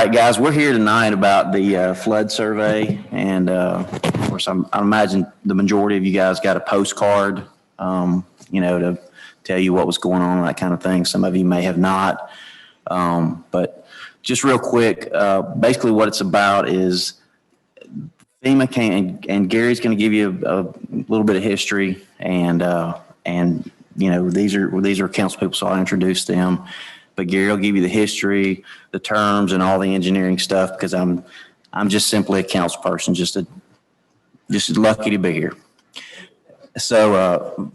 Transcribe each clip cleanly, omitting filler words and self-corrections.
right, guys, we're here tonight about the flood survey, and of course, I imagine the majority of you guys got a postcard, to tell you what was going on, that kind of thing. Some of you may have not, but just real quick, basically what it's about is FEMA came, and Gary's going to give you a little bit of history, and these are council people, so I'll introduce them. But Gary will give you the history, the terms, and all the engineering stuff, because I'm just simply a council person, just lucky to be here. So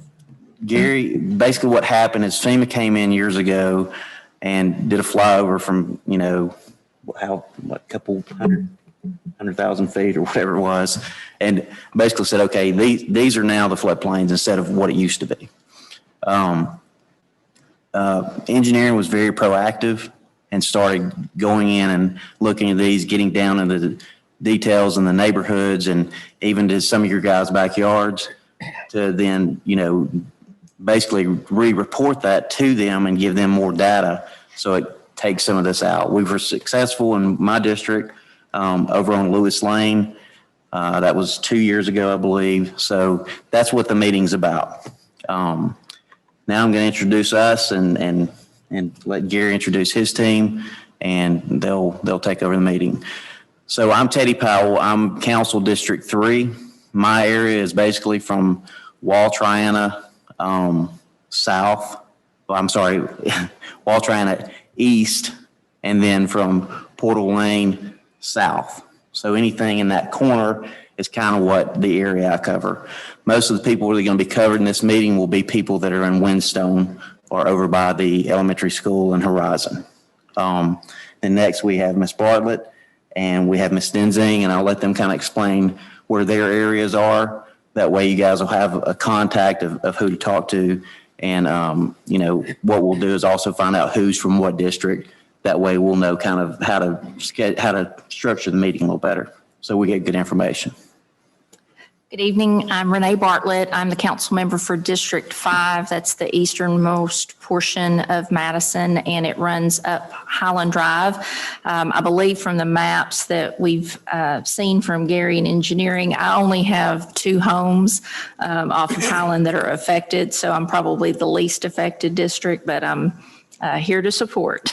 Gary, basically what happened is FEMA came in years ago and did a flyover from a couple 100,000 feet or whatever it was, and basically said, okay, these are now the floodplains instead of what it used to be. Engineering was very proactive and started going in and looking at these, getting down into the details in the neighborhoods and even to some of your guys' backyards to then, basically re-report that to them and give them more data so it takes some of this out. We were successful in my district over on Lewis Lane. That was 2 years ago, I believe. So that's what the meeting's about. Now I'm going to introduce us and let Gary introduce his team, and they'll take over the meeting. So I'm Teddy Powell. I'm Council District 3. My area is basically from Wall Triana south. Well, I'm sorry, Wall Triana east, and then from Portal Lane south. So anything in that corner is kind of what the area I cover. Most of the people that are going to be covered in this meeting will be people that are in Windstone or over by the elementary school in Horizon. Then next we have Miss Bartlett and we have Miss Denzing, and I'll let them kind of explain where their areas are. That way you guys will have a contact of who to talk to. And, what we'll do is also find out who's from what district. That way we'll know kind of how to structure the meeting a little better so we get good information. Good evening. I'm Renee Bartlett. I'm the council member for District 5. That's the easternmost portion of Madison, and it runs up Highland Drive. I believe from the maps that we've seen from Gary in engineering, I only have 2 homes off of Highland that are affected, so I'm probably the least affected district, but I'm here to support.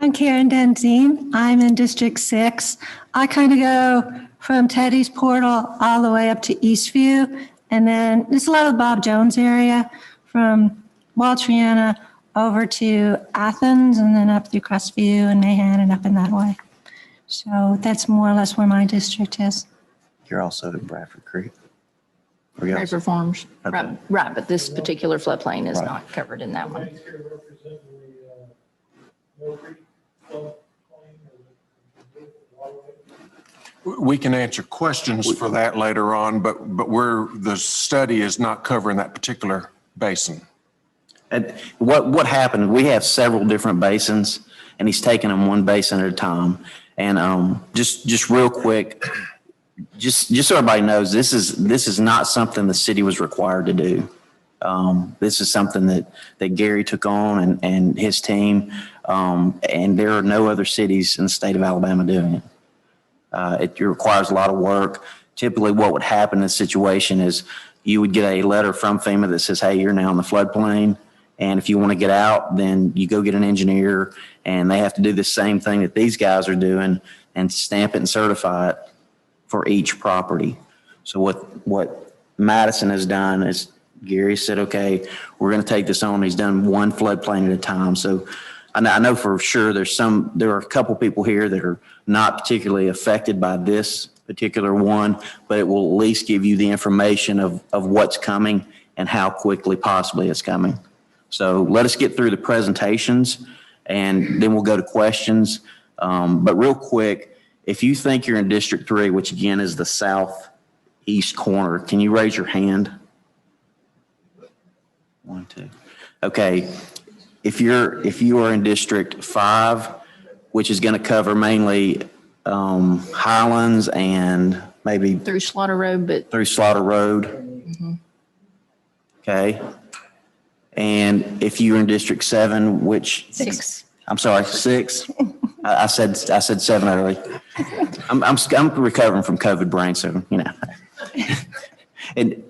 I'm Karen Denzine. I'm in District 6. I kind of go from Teddy's Portal all the way up to Eastview. And then there's a lot of Bob Jones area from Wall Triana over to Athens and then up through Crestview and Mahan and up in that way. So that's more or less where my district is. You're also in Bradford Creek. Bradford Farms. Right, but this particular floodplain is not covered in that one. We can answer questions for that later on, but the study is not covering that particular basin. And what happened, we have several different basins, and he's taking them one basin at a time. And just real quick, just so everybody knows, this is not something the city was required to do. This is something that Gary took on and his team, and there are no other cities in the state of Alabama doing it. It requires a lot of work. Typically what would happen in this situation is you would get a letter from FEMA that says, hey, you're now in the floodplain. And if you want to get out, then you go get an engineer, and they have to do the same thing that these guys are doing and stamp it and certify it for each property. So what Madison has done is Gary said, okay, we're going to take this on. He's done one floodplain at a time. So I know for sure there are a couple people here that are not particularly affected by this particular one, but it will at least give you the information of what's coming and how quickly possibly it's coming. So let us get through the presentations and then we'll go to questions. But real quick, if you think you're in District 3, which again is the southeast corner, can you raise your hand? 1, 2. Okay. If you are in District 5, which is going to cover mainly Highlands and maybe Through Slaughter Road, through Slaughter Road. Okay. And if you're in District 7, which 6. I'm sorry, 6. I said 7 early. I'm recovering from COVID brain, so, you know. And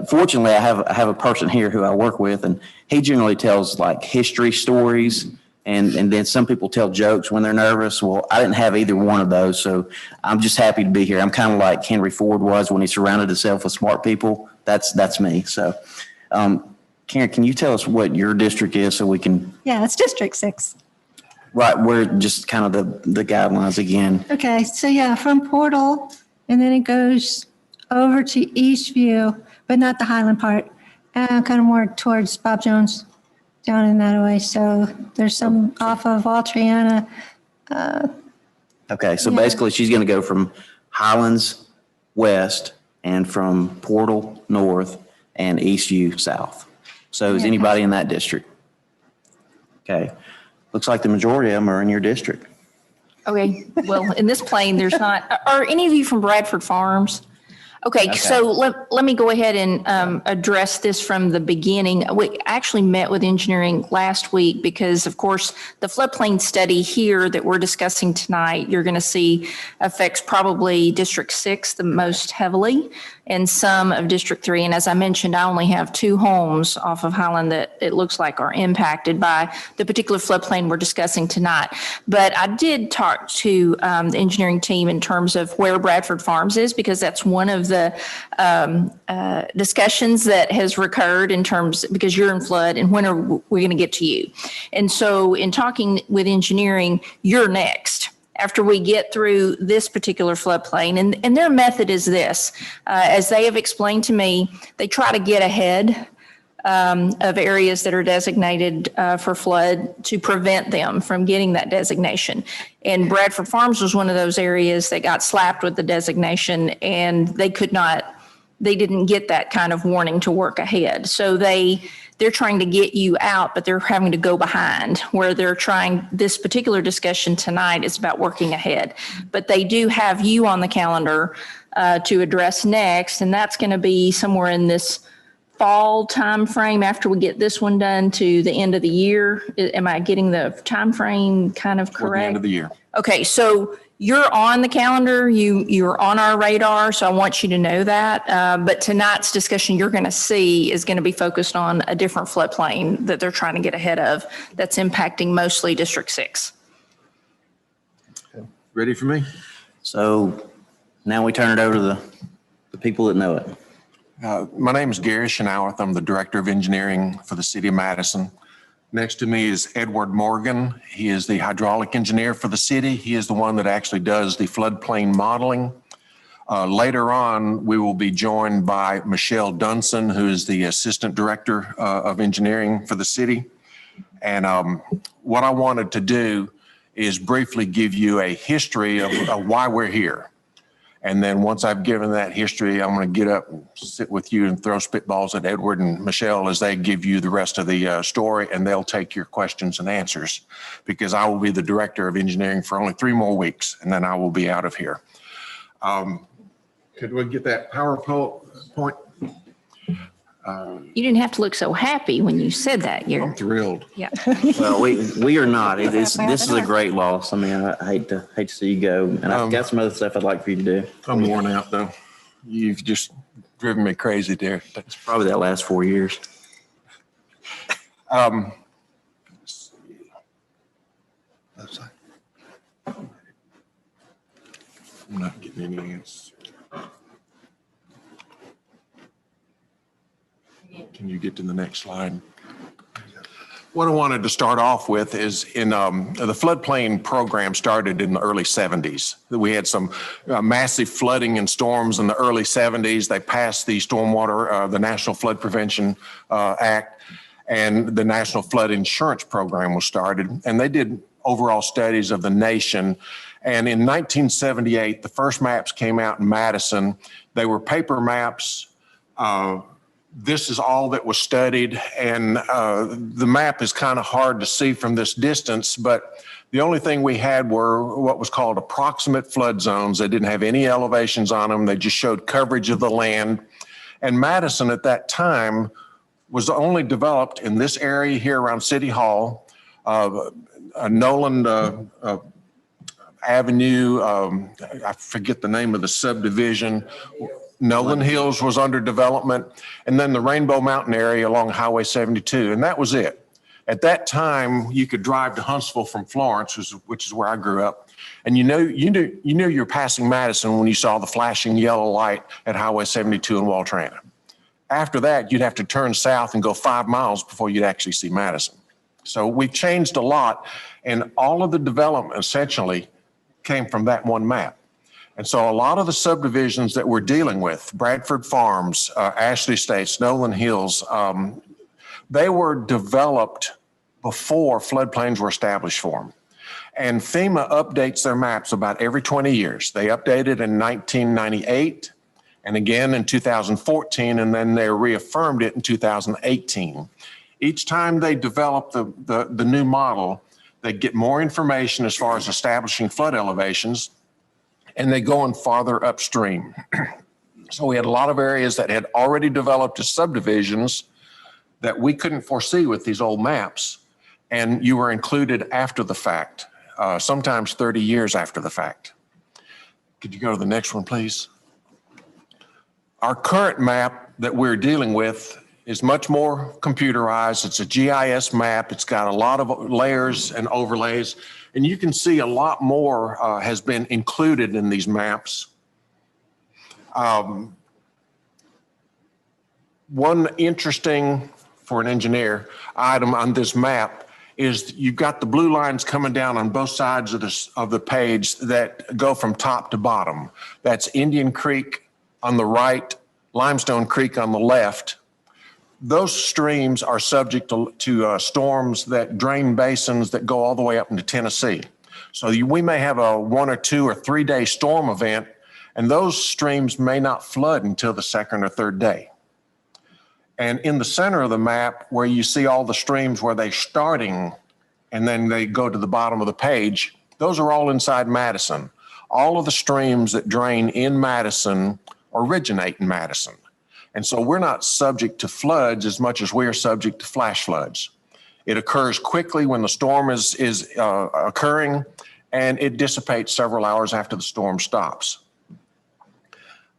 fortunately, I have a person here who I work with, and he generally tells like history stories, and then some people tell jokes when they're nervous. Well, I didn't have either one of those, so I'm just happy to be here. I'm kind of like Henry Ford was when he surrounded himself with smart people. That's me. So, Karen, can you tell us what your district is so we can? Yeah, it's District 6. Right, we're just kind of the guidelines again. Okay, so yeah, from Portal, and then it goes over to Eastview, but not the Highland part, kind of more towards Bob Jones, down in that way. So there's some off of Altriana. Okay, so Yeah. basically she's going to go from Highlands west and from Portal north and Eastview south. So is Yeah. anybody in that district? Okay, looks like the majority of them are in your district. Okay, well, in this plane, there's not, are any of you from Bradford Farms? Okay, so let me go ahead and address this from the beginning. We actually met with engineering last week because, of course, the floodplain study here that we're discussing tonight, you're going to see affects probably District 6 the most heavily and some of District 3. And as I mentioned, I only have 2 homes off of Highland that it looks like are impacted by the particular floodplain we're discussing tonight. But I did talk to the engineering team in terms of where Bradford Farms is, because that's one of the discussions that has recurred in terms, because you're in flood and when are we going to get to you? And so in talking with engineering, you're next after we get through this particular floodplain. And their method is this, as they have explained to me, they try to get ahead of areas that are designated for flood to prevent them from getting that designation. And Bradford Farms was one of those areas that got slapped with the designation, and they didn't get that kind of warning to work ahead. So they're trying to get you out, but they're having to go behind, where they're trying, this particular discussion tonight is about working ahead. But they do have you on the calendar to address next, and that's going to be somewhere in this fall time frame after we get this one done to the end of the year. Am I getting the time frame kind of Toward the correct? end of the year. Okay, so you're on the calendar, you're on our radar, so I want you to know that. But tonight's discussion you're going to see is going to be focused on a different floodplain that they're trying to get ahead of that's impacting mostly District 6. Ready for me? So now we turn it over to the people that know it. My name is Gary Schnawerth. I'm the Director of Engineering for the City of Madison. Next to me is Edward Morgan. He is the hydraulic engineer for the city. He is the one that actually does the floodplain modeling. Later on, we will be joined by Michelle Dunson, who is the Assistant Director of Engineering for the city. And what I wanted to do is briefly give you a history of why we're here. And then once I've given that history, I'm going to get up, sit with you and throw spitballs at Edward and Michelle as they give you the rest of the story, and they'll take your questions and answers, because I will be the Director of Engineering for only 3 more weeks, and then I will be out of here. Could we get that PowerPoint? You didn't have to look so happy when you said that. I'm thrilled. Yeah. Well, we are not. This is a great loss. I mean, I hate to see you go, and I've got some other stuff I'd like for you to do. I'm worn out though. You've just driven me crazy there. It's probably that last 4 years. I'm not getting any answers. Can you get to the next slide? What I wanted to start off with is in the floodplain program started in the early 70s. We had some massive flooding and storms in the early 70s. They passed the stormwater, the National Flood Prevention Act, and the National Flood Insurance Program was started. And they did overall studies of the nation. And in 1978, the first maps came out in Madison. They were paper maps. This is all that was studied, and the map is kind of hard to see from this distance, but the only thing we had were what was called approximate flood zones. They didn't have any elevations on them. They just showed coverage of the land. And Madison at that time was only developed in this area here around City Hall. Nolan Avenue, I forget the name of the subdivision. Nolan Hills was under development, and then the Rainbow Mountain area along Highway 72, and that was it. At that time, you could drive to Huntsville from Florence, which is where I grew up, and you knew you were passing Madison when you saw the flashing yellow light at Highway 72 in Waltrana. After that, you'd have to turn south and go 5 miles before you'd actually see Madison. So we've changed a lot, and all of the development essentially came from that one map. And so a lot of the subdivisions that we're dealing with, Bradford Farms, Ashley Estates, Nolan Hills, they were developed before floodplains were established for them. And FEMA updates their maps about every 20 years. They updated in 1998 and again in 2014, and then they reaffirmed it in 2018. Each time they develop the new model, they get more information as far as establishing flood elevations, and they go on farther upstream. So we had a lot of areas that had already developed as subdivisions that we couldn't foresee with these old maps, and you were included after the fact, sometimes 30 years after the fact. Could you go to the next one, please? Our current map that we're dealing with is much more computerized. It's a GIS map. It's got a lot of layers and overlays, and you can see a lot more has been included in these maps. One interesting, for an engineer, item on this map is you've got the blue lines coming down on both sides of the page that go from top to bottom. That's Indian Creek on the right, Limestone Creek on the left. Those streams are subject to storms that drain basins that go all the way up into Tennessee. So we may have a 1 or 2 or 3 day storm event, and those streams may not flood until the second or third day. And in the center of the map, where you see all the streams where they're starting and then they go to the bottom of the page, those are all inside Madison. All of the streams that drain in Madison originate in Madison. And so we're not subject to floods as much as we're subject to flash floods. It occurs quickly when the storm is occurring, and it dissipates several hours after the storm stops.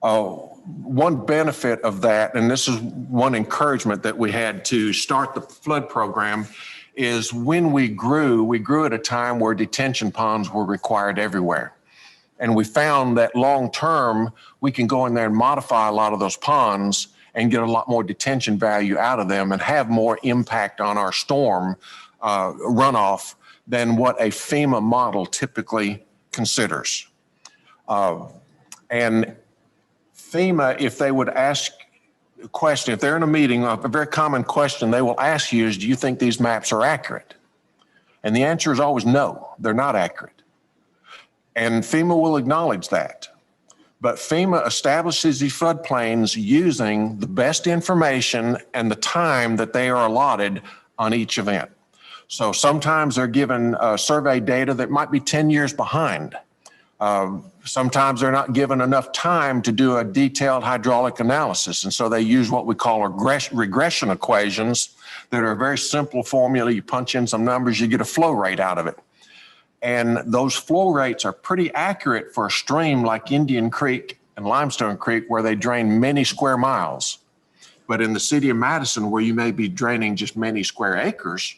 One benefit of that, and this is one encouragement that we had to start the flood program, is when we grew at a time where detention ponds were required everywhere. And we found that long term, we can go in there and modify a lot of those ponds and get a lot more detention value out of them and have more impact on our storm runoff than what a FEMA model typically considers. And FEMA, if they would ask a question, if they're in a meeting, a very common question they will ask you is, do you think these maps are accurate? And the answer is always no, they're not accurate. And FEMA will acknowledge that. But FEMA establishes these floodplains using the best information and the time that they are allotted on each event. So sometimes they're given survey data that might be 10 years behind. Sometimes they're not given enough time to do a detailed hydraulic analysis. And so they use what we call regression equations that are a very simple formula. You punch in some numbers, you get a flow rate out of it. And those flow rates are pretty accurate for a stream like Indian Creek and Limestone Creek, where they drain many square miles. But in the city of Madison, where you may be draining just many square acres,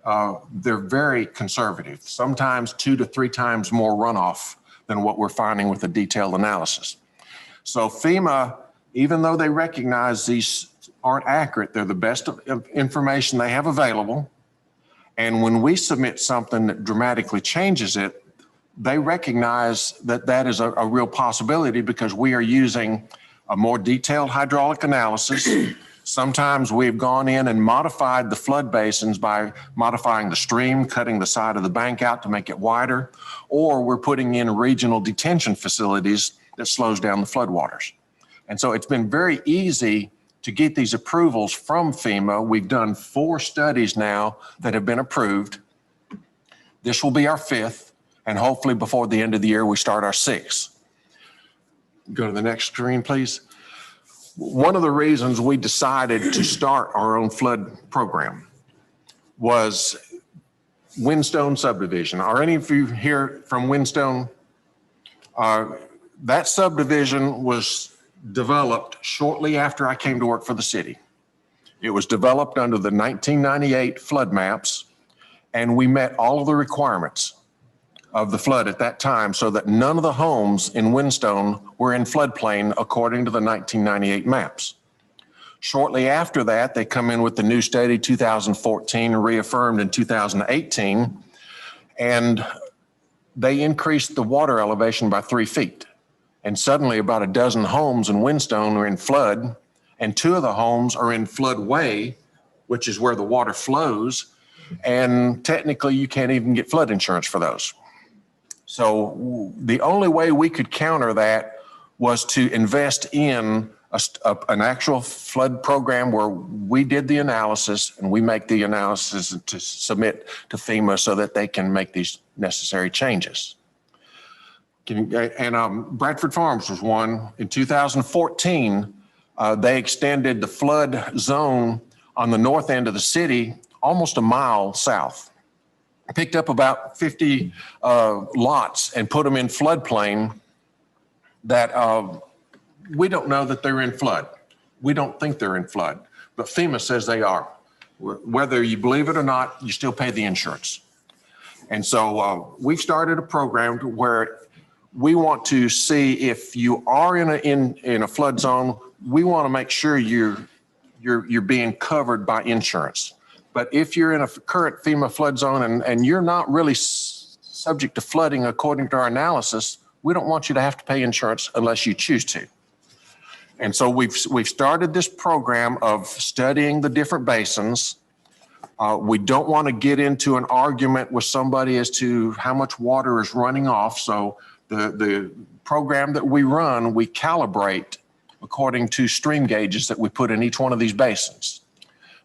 they're very conservative, sometimes 2 to 3 times more runoff than what we're finding with a detailed analysis. So FEMA, even though they recognize these aren't accurate, they're the best information they have available. And when we submit something that dramatically changes it, they recognize that that is a real possibility because we are using a more detailed hydraulic analysis. Sometimes we've gone in and modified the flood basins by modifying the stream, cutting the side of the bank out to make it wider, or we're putting in regional detention facilities that slows down the floodwaters. And so it's been very easy to get these approvals from FEMA. We've done 4 studies now that have been approved. This will be our 5th, and hopefully before the end of the year, we start our 6th. Go to the next screen, please. One of the reasons we decided to start our own flood program was Windstone subdivision. Are any of you here from Windstone? That subdivision was developed shortly after I came to work for the city. It was developed under the 1998 flood maps, and we met all of the requirements of the flood at that time so that none of the homes in Windstone were in floodplain according to the 1998 maps. Shortly after that, they come in with the new study 2014, reaffirmed in 2018, and they increased the water elevation by 3 feet. And suddenly about a dozen homes in Windstone are in flood, and 2 of the homes are in floodway, which is where the water flows. And technically you can't even get flood insurance for those. So the only way we could counter that was to invest in an actual flood program where we did the analysis and we make the analysis to submit to FEMA so that they can make these necessary changes. And Bradford Farms was one. In 2014, they extended the flood zone on the north end of the city almost a mile south. Picked up about 50 lots and put them in floodplain that we don't know that they're in flood. We don't think they're in flood, but FEMA says they are. Whether you believe it or not, you still pay the insurance. And so we've started a program where we want to see if you are in a flood zone, we want to make sure you're being covered by insurance. But if you're in a current FEMA flood zone and you're not really subject to flooding according to our analysis, we don't want you to have to pay insurance unless you choose to. And so we've started this program of studying the different basins. We don't want to get into an argument with somebody as to how much water is running off. So the program that we run, we calibrate according to stream gauges that we put in each one of these basins.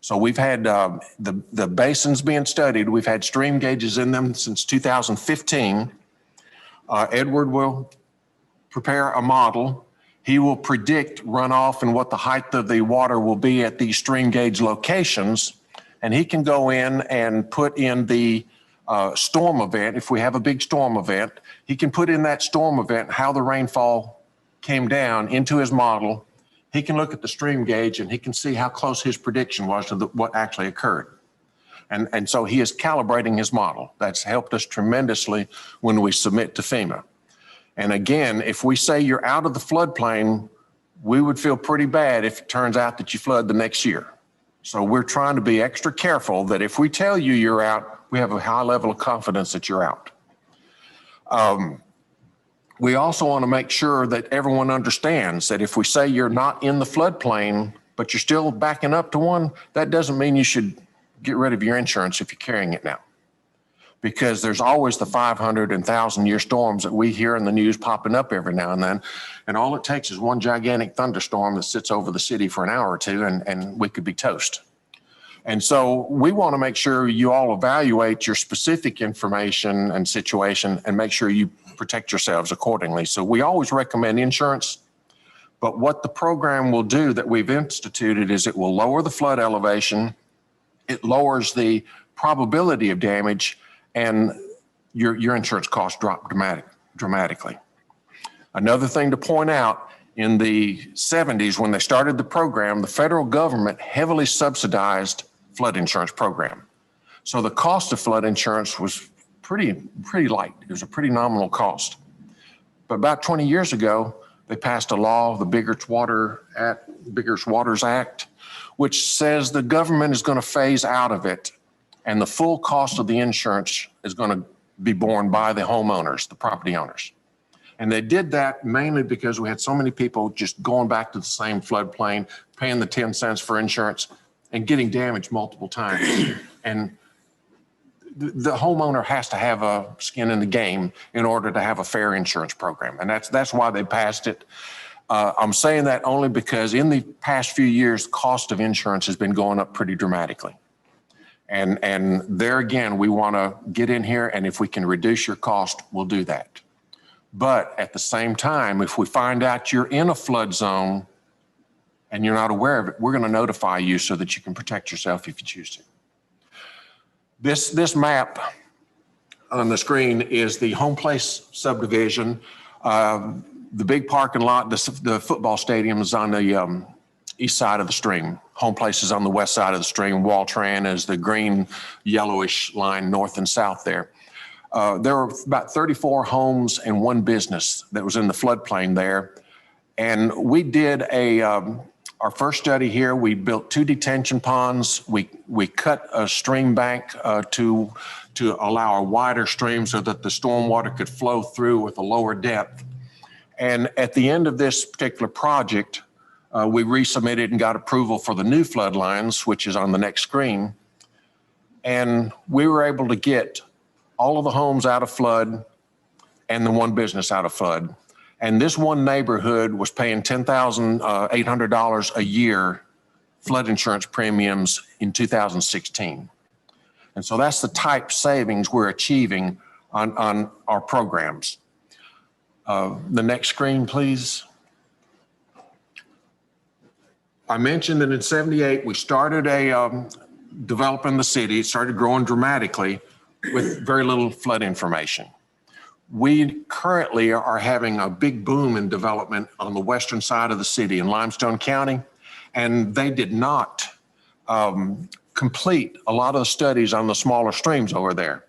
So we've had the basins being studied. We've had stream gauges in them since 2015. Edward will prepare a model. He will predict runoff and what the height of the water will be at these stream gauge locations. And he can go in and put in the storm event. If we have a big storm event, he can put in that storm event, how the rainfall came down into his model. He can look at the stream gauge and he can see how close his prediction was to what actually occurred. And so he is calibrating his model. That's helped us tremendously when we submit to FEMA. And again, if we say you're out of the floodplain, we would feel pretty bad if it turns out that you flood the next year. So we're trying to be extra careful that if we tell you you're out, we have a high level of confidence that you're out. We also want to make sure that everyone understands that if we say you're not in the floodplain, but you're still backing up to one, that doesn't mean you should get rid of your insurance if you're carrying it now. Because there's always the 500 and 1,000-year storms that we hear in the news popping up every now and then. And all it takes is one gigantic thunderstorm that sits over the city for an hour or two and we could be toast. And so we want to make sure you all evaluate your specific information and situation and make sure you protect yourselves accordingly. So we always recommend insurance, but what the program will do that we've instituted is it will lower the flood elevation, it lowers the probability of damage, and your insurance costs drop dramatically. Another thing to point out, in the 70s when they started the program, the federal government heavily subsidized flood insurance program. So the cost of flood insurance was pretty light. It was a pretty nominal cost. But about 20 years ago, they passed a law, the Biggers Waters Act, which says the government is going to phase out of it and the full cost of the insurance is going to be borne by the homeowners, the property owners. And they did that mainly because we had so many people just going back to the same floodplain, paying the 10 cents for insurance and getting damaged multiple times. And the homeowner has to have a skin in the game in order to have a fair insurance program. And that's why they passed it. I'm saying that only because in the past few years, the cost of insurance has been going up pretty dramatically. And there again, we want to get in here, and if we can reduce your cost, we'll do that. But at the same time, if we find out you're in a flood zone and you're not aware of it, we're going to notify you so that you can protect yourself if you choose to. This map on the screen is the Home Place subdivision. The big parking lot, the football stadium is on the east side of the stream. Home Place is on the west side of the stream. Waltran is the green yellowish line north and south there. There were about 34 homes and one business that was in the floodplain there. And we did our first study here. We built 2 detention ponds. We cut a stream bank to allow a wider stream so that the stormwater could flow through with a lower depth. And at the end of this particular project, we resubmitted and got approval for the new flood lines, which is on the next screen. And we were able to get all of the homes out of flood and the one business out of flood. And this one neighborhood was paying $10,800 a year flood insurance premiums in 2016. And so that's the type savings we're achieving on our programs. The next screen, please. I mentioned that in '78, we started developing the city. It started growing dramatically with very little flood information. We currently are having a big boom in development on the western side of the city in Limestone County, and they did not complete a lot of the studies on the smaller streams over there.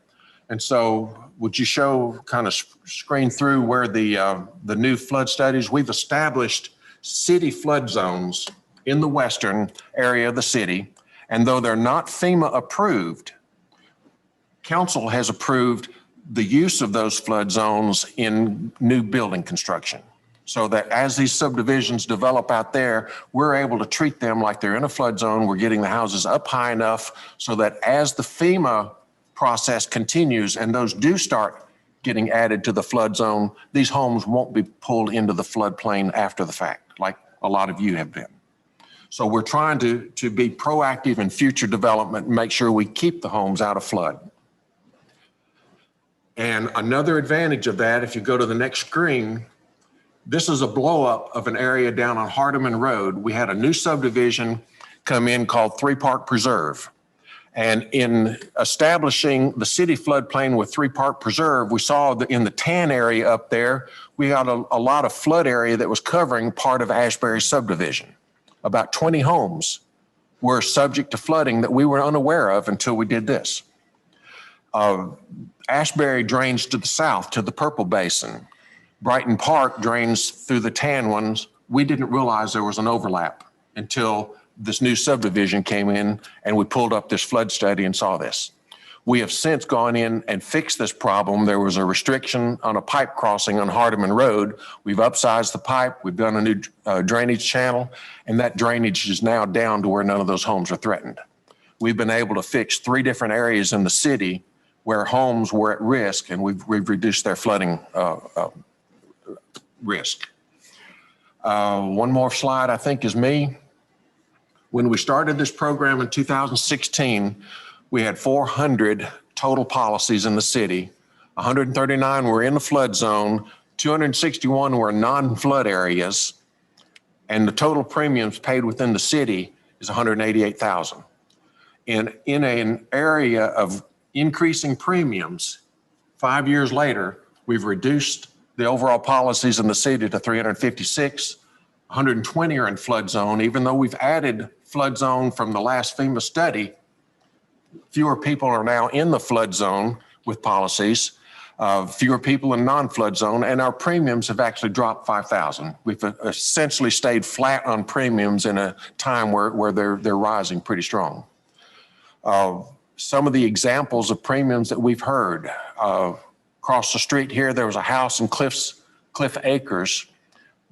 And so would you kind of screen through where the new flood studies? We've established city flood zones in the western area of the city, and though they're not FEMA approved, council has approved the use of those flood zones in new building construction, so that as these subdivisions develop out there, we're able to treat them like they're in a flood zone. We're getting the houses up high enough so that as the FEMA process continues and those do start getting added to the flood zone, these homes won't be pulled into the floodplain after the fact, like a lot of you have been. So we're trying to be proactive in future development and make sure we keep the homes out of flood. And another advantage of that, if you go to the next screen, this is a blow up of an area down on Hardeman Road. We had a new subdivision come in called 3 Park Preserve. And in establishing the city floodplain with 3 Park Preserve, we saw that in the tan area up there, we had a lot of flood area that was covering part of Ashbury subdivision. About 20 homes were subject to flooding that we were unaware of until we did this. Ashbury drains to the south to the Purple Basin. Brighton Park drains through the tan ones. We didn't realize there was an overlap until this new subdivision came in and we pulled up this flood study and saw this. We have since gone in and fixed this problem. There was a restriction on a pipe crossing on Hardeman Road. We've upsized the pipe. We've done a new drainage channel, and that drainage is now down to where none of those homes are threatened. We've been able to fix 3 different areas in the city where homes were at risk, and we've reduced their flooding risk. One more slide, I think, is me. When we started this program in 2016, we had 400 total policies in the city. 139 were in the flood zone, 261 were non-flood areas, and the total premiums paid within the city is $188,000. In an area of increasing premiums, 5 years later, we've reduced the overall policies in the city to 356. 120 are in flood zone. Even though we've added flood zone from the last FEMA study, fewer people are now in the flood zone with policies, fewer people in non-flood zone, and our premiums have actually dropped $5,000. We've essentially stayed flat on premiums in a time where they're rising pretty strong. Some of the examples of premiums that we've heard, across the street here, there was a house in Cliff Acres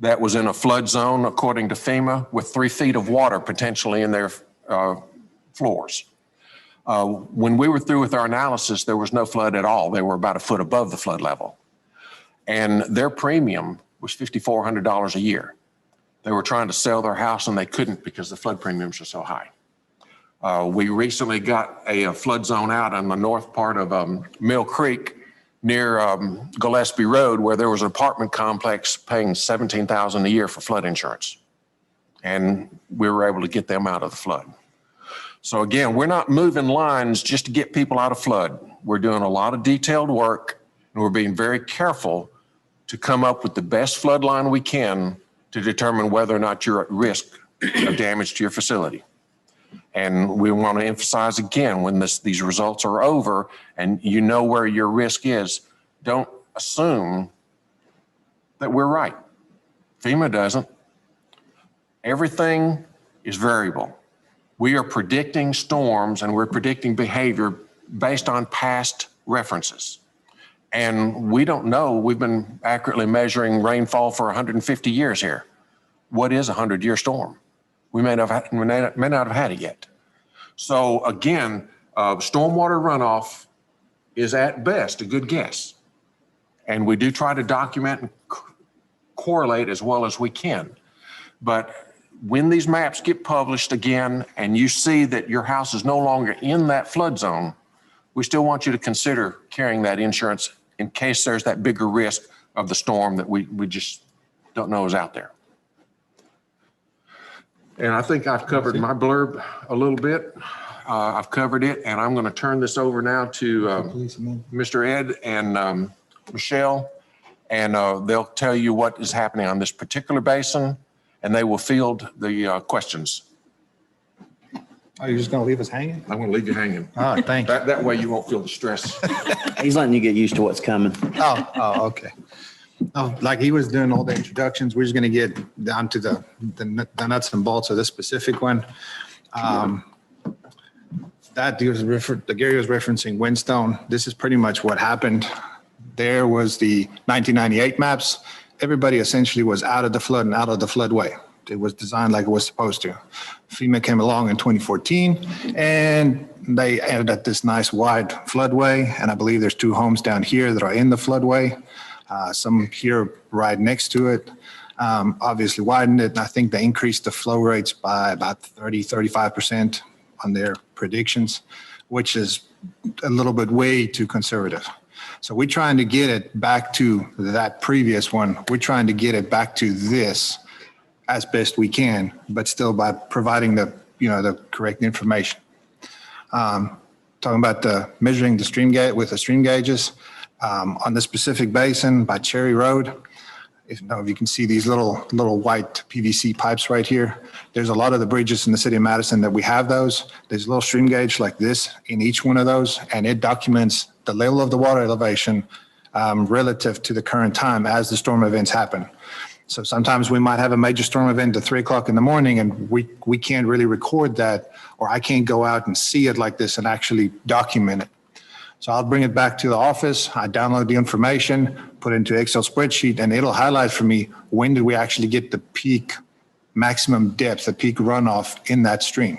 that was in a flood zone, according to FEMA, with 3 feet of water potentially in their floors. When we were through with our analysis, there was no flood at all. They were about a foot above the flood level. And their premium was $5,400 a year. They were trying to sell their house and they couldn't because the flood premiums are so high. We recently got a flood zone out on the north part of Mill Creek near Gillespie Road, where there was an apartment complex paying $17,000 a year for flood insurance. And we were able to get them out of the flood. So again, we're not moving lines just to get people out of flood. We're doing a lot of detailed work, and we're being very careful to come up with the best flood line we can to determine whether or not you're at risk of damage to your facility. And we want to emphasize again, when these results are over and you know where your risk is, don't assume that we're right. FEMA doesn't. Everything is variable. We are predicting storms and we're predicting behavior based on past references. And we don't know, we've been accurately measuring rainfall for 150 years here. What is a 100-year storm? We may not have had it yet. So again, stormwater runoff is at best a good guess. And we do try to document and correlate as well as we can. But when these maps get published again and you see that your house is no longer in that flood zone, we still want you to consider carrying that insurance in case there's that bigger risk of the storm that we just don't know is out there. And I think I've covered my blurb a little bit. I've covered it, and I'm going to turn this over now to Mr. Ed and Michelle, and they'll tell you what is happening on this particular basin, and they will field the questions. Oh, you're just going to leave us hanging? I'm going to leave you hanging. Oh, thank you. That way you won't feel the stress. He's letting you get used to what's coming. Oh, okay. Oh, like he was doing all the introductions, we're just going to get down to the nuts and bolts of this specific one. That Gary was referencing Windstone. This is pretty much what happened. There was the 1998 maps. Everybody essentially was out of the flood and out of the floodway. It was designed like it was supposed to. FEMA came along in 2014 and they added at this nice wide floodway. And I believe there's 2 homes down here that are in the floodway. Some here right next to it. Obviously widened it. And I think they increased the flow rates by about 35% on their predictions, which is a little bit way too conservative. So we're trying to get it back to that previous one. We're trying to get it back to this as best we can, but still by providing the correct information. Talking about measuring the stream gauge with the stream gauges on the specific basin by Cherry Road. If you can see these little white PVC pipes right here. There's a lot of the bridges in the city of Madison that we have those. There's a little stream gauge like this in each one of those, and it documents the level of the water elevation relative to the current time as the storm events happen. So sometimes we might have a major storm event at 3 o'clock in the morning and we can't really record that, or I can't go out and see it like this and actually document it. So I'll bring it back to the office. I download the information, put it into Excel spreadsheet, and it'll highlight for me when did we actually get the peak maximum depth, the peak runoff in that stream.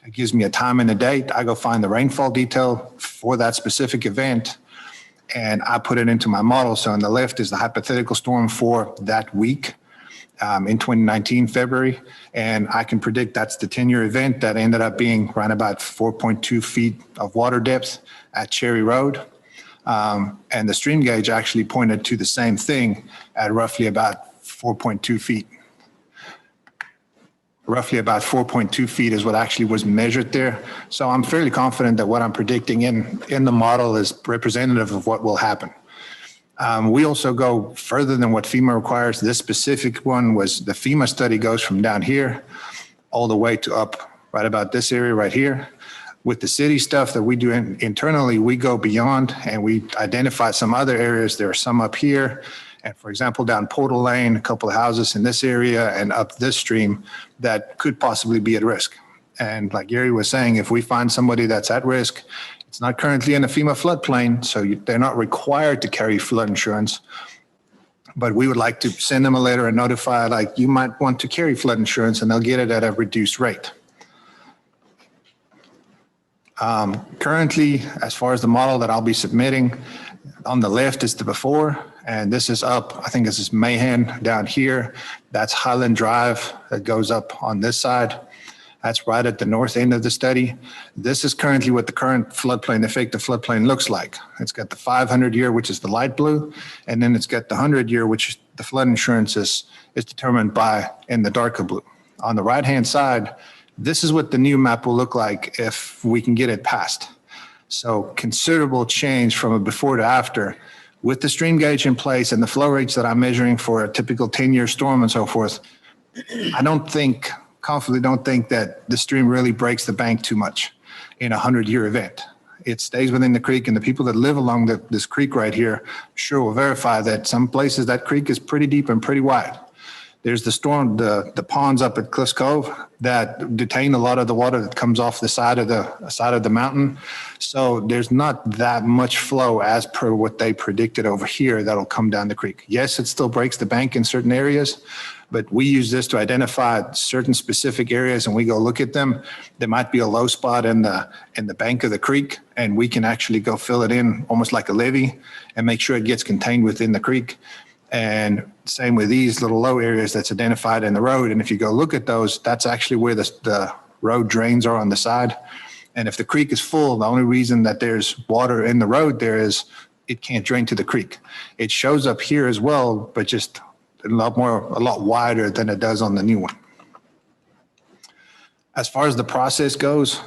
It gives me a time and a date. I go find the rainfall detail for that specific event, and I put it into my model. So on the left is the hypothetical storm for that week in 2019, February. And I can predict that's the 10-year event that ended up being around about 4.2 feet of water depth at Cherry Road. And the stream gauge actually pointed to the same thing at roughly about 4.2 feet. Roughly about 4.2 feet is what actually was measured there. So I'm fairly confident that what I'm predicting in the model is representative of what will happen. We also go further than what FEMA requires. This specific one was the FEMA study goes from down here all the way to up right about this area right here. With the city stuff that we do internally, we go beyond and we identify some other areas. There are some up here. And for example, down Portal Lane, a couple of houses in this area and up this stream that could possibly be at risk. And like Gary was saying, if we find somebody that's at risk, it's not currently in a FEMA floodplain, so they're not required to carry flood insurance. But we would like to send them a letter and notify, like, you might want to carry flood insurance, and they'll get it at a reduced rate. Currently, as far as the model that I'll be submitting, on the left is the before, and this is up, I think this is Mahan down here. That's Highland Drive that goes up on this side. That's right at the north end of the study. This is currently what the current floodplain, effective floodplain looks like. It's got the 500-year, which is the light blue, and then it's got the 100-year, which the flood insurance is determined by in the darker blue. On the right-hand side, This is what the new map will look like if we can get it passed. So considerable change from a before to after. With the stream gauge in place and the flow rates that I'm measuring for a typical 10-year storm and so forth, I confidently don't think that the stream really breaks the bank too much in a 100-year event. It stays within the creek, and the people that live along this creek right here sure will verify that some places that creek is pretty deep and pretty wide. There's the ponds up at Cliffs Cove that detain a lot of the water that comes off the side of the mountain. So there's not that much flow as per what they predicted over here that'll come down the creek. Yes, it still breaks the bank in certain areas, but we use this to identify certain specific areas, and we go look at them. There might be a low spot in the bank of the creek, and we can actually go fill it in almost like a levee and make sure it gets contained within the creek. And same with these little low areas that's identified in the road. And if you go look at those, that's actually where the road drains are on the side. And if the creek is full, the only reason that there's water in the road there is it can't drain to the creek. It shows up here as well, but just a lot wider than it does on the new one. As far as the process goes,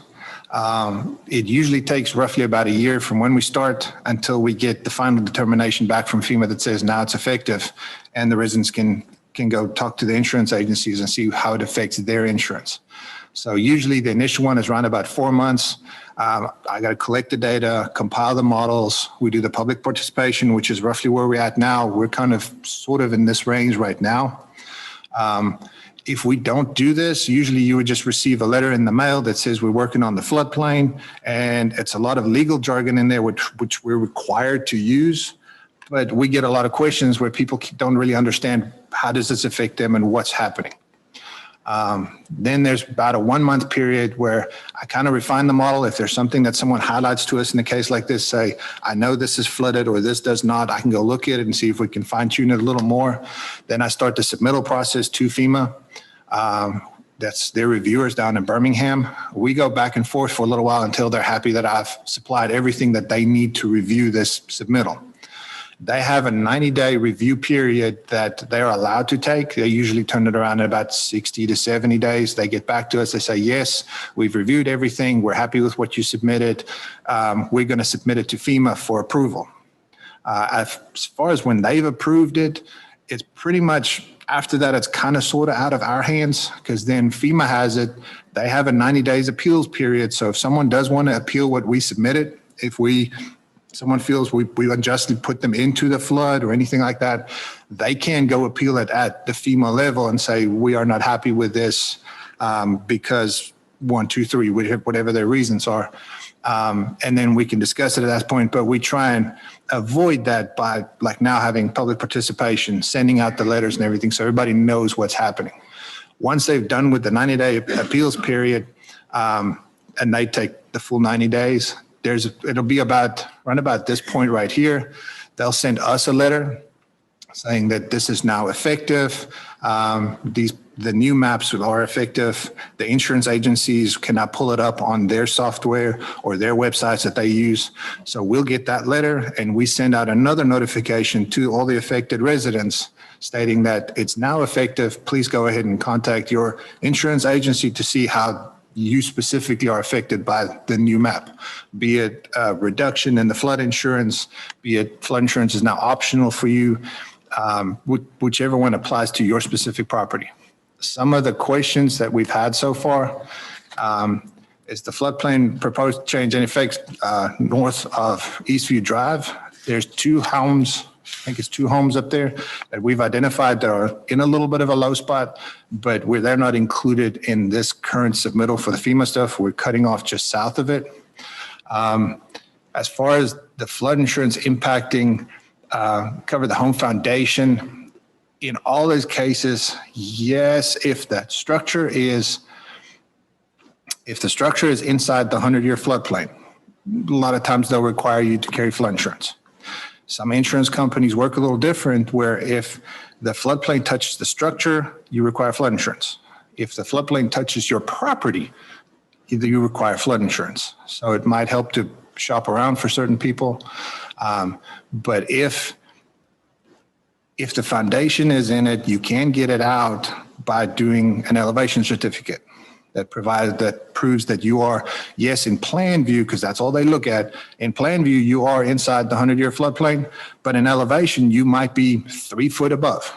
it usually takes roughly about a year from when we start until we get the final determination back from FEMA that says now it's effective, and the residents can go talk to the insurance agencies and see how it affects their insurance. So usually the initial one is around about 4 months. I got to collect the data, compile the models. We do the public participation, which is roughly where we're at now. We're kind of sort of in this range right now. If we don't do this, usually you would just receive a letter in the mail that says we're working on the floodplain, and it's a lot of legal jargon in there, which we're required to use. But we get a lot of questions where people don't really understand how does this affect them and what's happening. Then there's about a 1 month period where I kind of refine the model. If there's something that someone highlights to us in a case like this, say, I know this is flooded or this does not, I can go look at it and see if we can fine tune it a little more. Then I start the submittal process to FEMA. That's their reviewers down in Birmingham. We go back and forth for a little while until they're happy that I've supplied everything that they need to review this submittal. They have a 90-day review period that they're allowed to take. They usually turn it around in about 60 to 70 days. They get back to us. They say, yes, we've reviewed everything. We're happy with what you submitted. We're going to submit it to FEMA for approval. As far as when they've approved it, it's pretty much after that, it's kind of sort of out of our hands, because then FEMA has it. They have a 90 days appeals period. So if someone does want to appeal what we submitted, if someone feels we unjustly put them into the flood or anything like that, they can go appeal it at the FEMA level and say, we are not happy with this because 1, 2, 3, whatever their reasons are. And then we can discuss it at that point, but we try and avoid that by like now having public participation, sending out the letters and everything so everybody knows what's happening. Once they've done with the 90-day appeals period and they take the full 90 days, it'll be around about this point right here. They'll send us a letter saying that this is now effective. The new maps are effective. The insurance agencies cannot pull it up on their software or their websites that they use. So we'll get that letter and we send out another notification to all the affected residents stating that it's now effective. Please go ahead and contact your insurance agency to see how you specifically are affected by the new map, be it a reduction in the flood insurance, be it flood insurance is now optional for you, whichever one applies to your specific property. Some of the questions that we've had so far is the floodplain proposed change in effect north of Eastview Drive. There's 2 homes, I think it's 2 homes up there that we've identified that are in a little bit of a low spot, but they're not included in this current submittal for the FEMA stuff. We're cutting off just south of it. As far as the flood insurance impacting, cover the home foundation, in all those cases, yes, if the structure is inside the 100-year floodplain, a lot of times they'll require you to carry flood insurance. Some insurance companies work a little different, where if the floodplain touches the structure, you require flood insurance. If the floodplain touches your property, you require flood insurance. So it might help to shop around for certain people. But if the foundation is in it, you can get it out by doing an elevation certificate. that proves that you are, yes, in plan view, because that's all they look at. In plan view, you are inside the 100-year floodplain, but in elevation, you might be 3 foot above.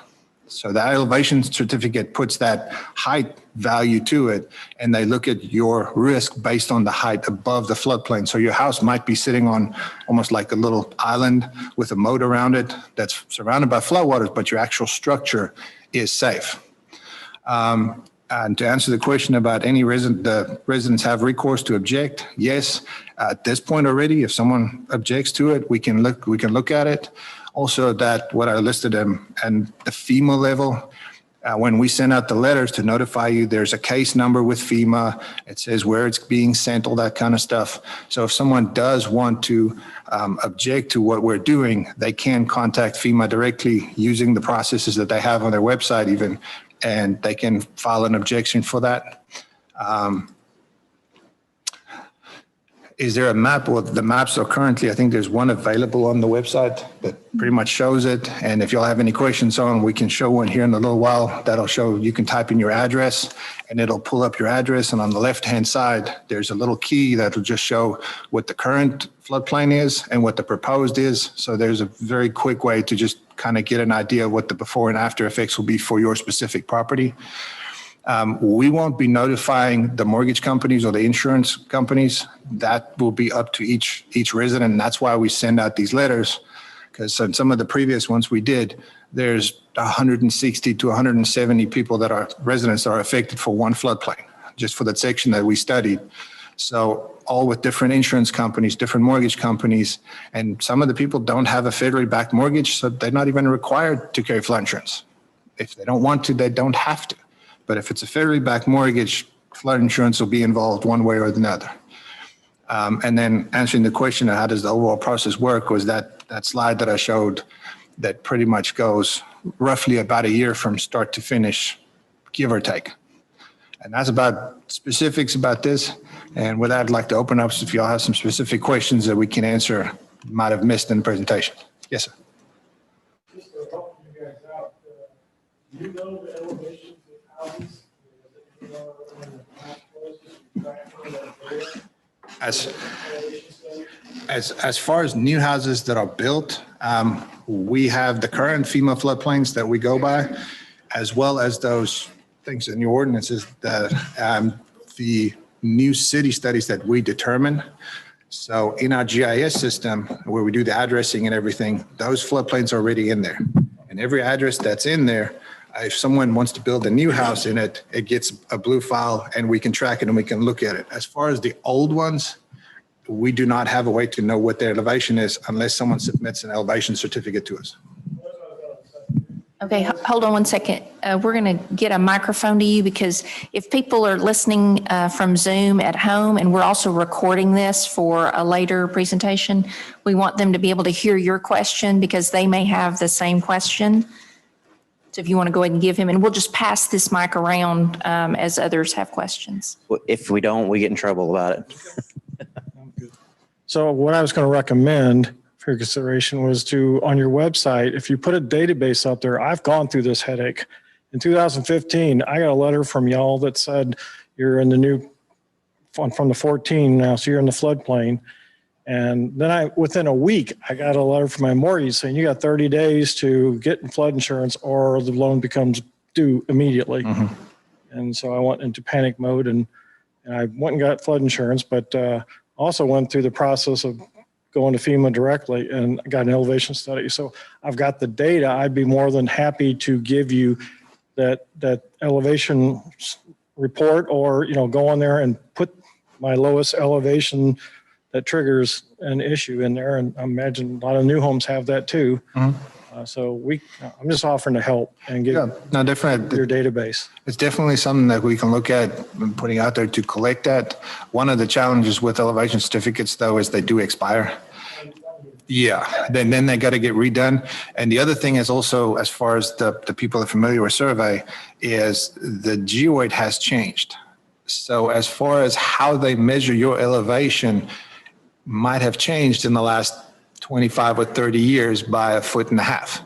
So that elevation certificate puts that height value to it, and they look at your risk based on the height above the floodplain. So your house might be sitting on almost like a little island with a moat around it that's surrounded by floodwaters, but your actual structure is safe. And to answer the question about any the residents have recourse to object, yes, at this point already, if someone objects to it, we can look at it. Also, that what I listed and the FEMA level, when we send out the letters to notify you, there's a case number with FEMA. It says where it's being sent, all that kind of stuff. So if someone does want to object to what we're doing, they can contact FEMA directly using the processes that they have on their website even, and they can file an objection for that. Is there a map? Well, the maps are currently, I think there's one available on the website that pretty much shows it. And if y'all have any questions on, we can show one here in a little while. That'll show, you can type in your address and it'll pull up your address. And on the left-hand side, there's a little key that'll just show what the current floodplain is and what the proposed is. So there's a very quick way to just kind of get an idea of what the before and after effects will be for your specific property. We won't be notifying the mortgage companies or the insurance companies. That will be up to each resident. And that's why we send out these letters, because in some of the previous ones we did, there's 160 to 170 people that are residents that are affected for one floodplain, just for that section that we studied. So all with different insurance companies, different mortgage companies, and some of the people don't have a federally backed mortgage, so they're not even required to carry flood insurance. If they don't want to, they don't have to. But if it's a federally backed mortgage, flood insurance will be involved one way or another. And then answering the question of how does the overall process work was that slide that I showed that pretty much goes roughly about a year from start to finish, give or take. And that's about specifics about this. And with that, I'd like to open up if y'all have some specific questions that we can answer, might have missed in the presentation. Yes, sir. Just to help you guys out, do you know the elevations of houses? As far as new houses that are built, we have the current FEMA floodplains that we go by, as well as those things in your ordinances that the new city studies that we determine. So in our GIS system, where we do the addressing and everything, those floodplains are already in there. And every address that's in there, if someone wants to build a new house in it, it gets a blue file and we can track it and we can look at it. As far as the old ones, we do not have a way to know what their elevation is unless someone submits an elevation certificate to us. Okay, hold on one second. We're going to get a microphone to you because if people are listening from Zoom at home, and we're also recording this for a later presentation, we want them to be able to hear your question because they may have the same question. So if you want to go ahead and give him, and we'll just pass this mic around as others have questions. If we don't, we get in trouble about it. So what I was going to recommend for your consideration was to, on your website, if you put a database up there, I've gone through this headache. In 2015, I got a letter from y'all that said you're in the new, from the 14 now, so you're in the floodplain. And then within a week, I got a letter from my mortgage saying you got 30 days to get flood insurance or the loan becomes due immediately. Mm-hmm. And so I went into panic mode and I went and got flood insurance, but also went through the process of going to FEMA directly and got an elevation study. So I've got the data. I'd be more than happy to give you that elevation report, or, go on there and put my lowest elevation that triggers an issue in there. And I imagine a lot of new homes have that too. Mm-hmm. So I'm just offering to help and get your database. It's definitely something that we can look at and putting out there to collect that. One of the challenges with elevation certificates though is they do expire. Yeah, then they got to get redone. And the other thing is also, as far as the people that are familiar with survey, is the geoid has changed. So as far as how they measure your elevation might have changed in the last 25 or 30 years by 1.5 feet.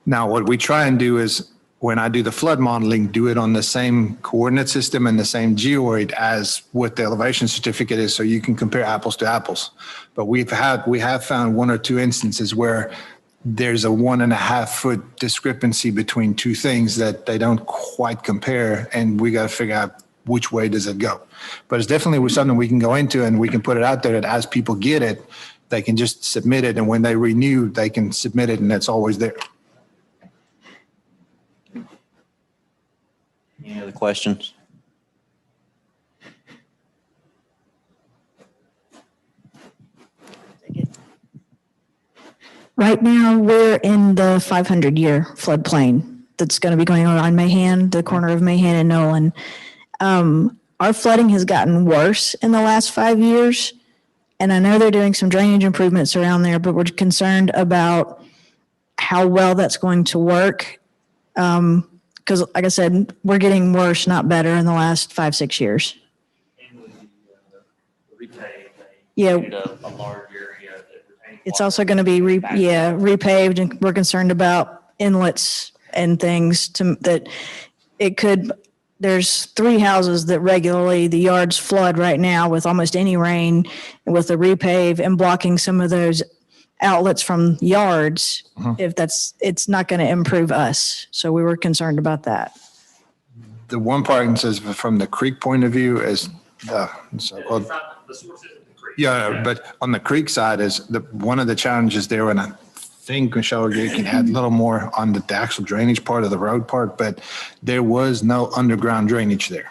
Now, what we try and do is when I do the flood modeling, do it on the same coordinate system and the same geoid as what the elevation certificate is, so you can compare apples to apples. But we have found one or two instances where there's a 1.5 foot discrepancy between two things that they don't quite compare, and we got to figure out which way does it go. But it's definitely something we can go into, and we can put it out there that as people get it, they can just submit it, and when they renew, they can submit it, and it's always there. Any other questions? Right now, we're in the 500-year floodplain that's going to be going on Mahan, the corner of Mahan and Nolan. Our flooding has gotten worse in the last 5 years, and I know they're doing some drainage improvements around there, but we're concerned about how well that's going to work. Because like I said, we're getting worse, not better in the last 5-6 years. Yeah. A large area that retains It's water. also going to be repaved, and we're concerned about inlets and things that it could. There's 3 houses that regularly the yards flood right now with almost any rain, and with the repave and blocking some of those outlets from yards. It's not going to improve us. So we were concerned about that. The one part that says from the creek point of view is the so-called. The source isn't the creek. Yeah, but on the creek side is one of the challenges there, and I think Michelle, you can add a little more on the actual drainage part of the road part, but there was no underground drainage there.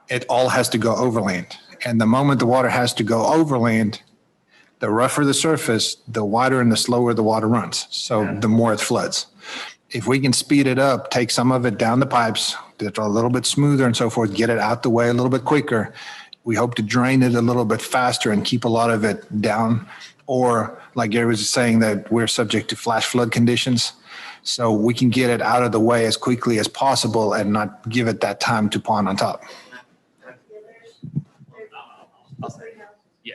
It all has to go overland. And the moment the water has to go overland, the rougher the surface, the wider and the slower the water runs. So the more it floods. If we can speed it up, take some of it down the pipes, that are a little bit smoother and so forth, get it out the way a little bit quicker, we hope to drain it a little bit faster and keep a lot of it down. Or like Gary was saying, that we're subject to flash flood conditions. So we can get it out of the way as quickly as possible and not give it that time to pond on top. Yeah.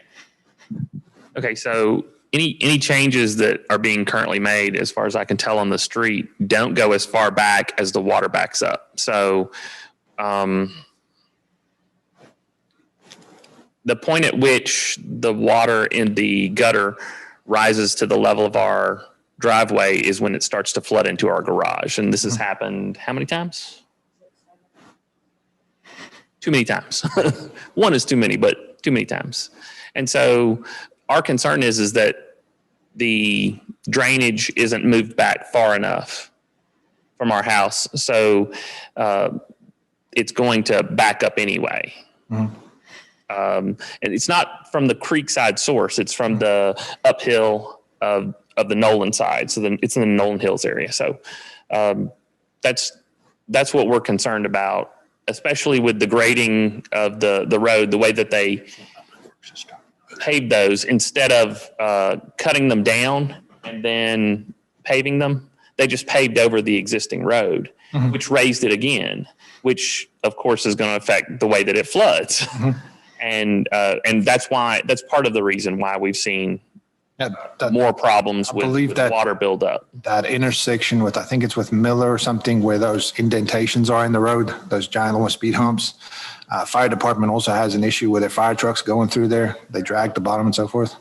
Okay, so any changes that are being currently made, as far as I can tell on the street, don't go as far back as the water backs up. So the point at which the water in the gutter rises to the level of our driveway is when it starts to flood into our garage. And this has happened how many times? Too many times. One is too many, but too many times. And so our concern is that the drainage isn't moved back far enough from our house. So it's going to back up anyway. And it's not from the creek side source. It's from the uphill of the Nolan side. So then it's in the Nolan Hills area. So that's what we're concerned about, especially with the grading of the road, the way that they paved those. Instead of cutting them down and then paving them, they just paved over the existing road, which raised it again, which of course is going to affect the way that it floods. And that's part of the reason why we've seen more problems with water buildup. That intersection with, I think it's with Miller or something, where those indentations are in the road, those giant little speed humps. Fire department also has an issue with their fire trucks going through there. They drag the bottom and so forth.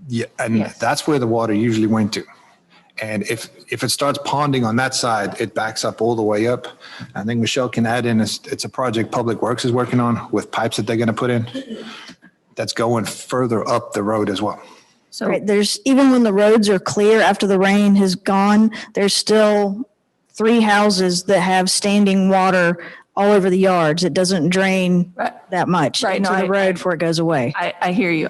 Yeah, and that's where the water usually went to. And if it starts ponding on that side, it backs up all the way up. I think Michelle can add in, it's a project Public Works is working on with pipes that they're going to put in. That's going further up the road as well. So there's, even when the roads are clear after the rain has gone, there's still 3 houses that have standing water all over the yards. It doesn't drain that much into the road before it goes away. I hear you.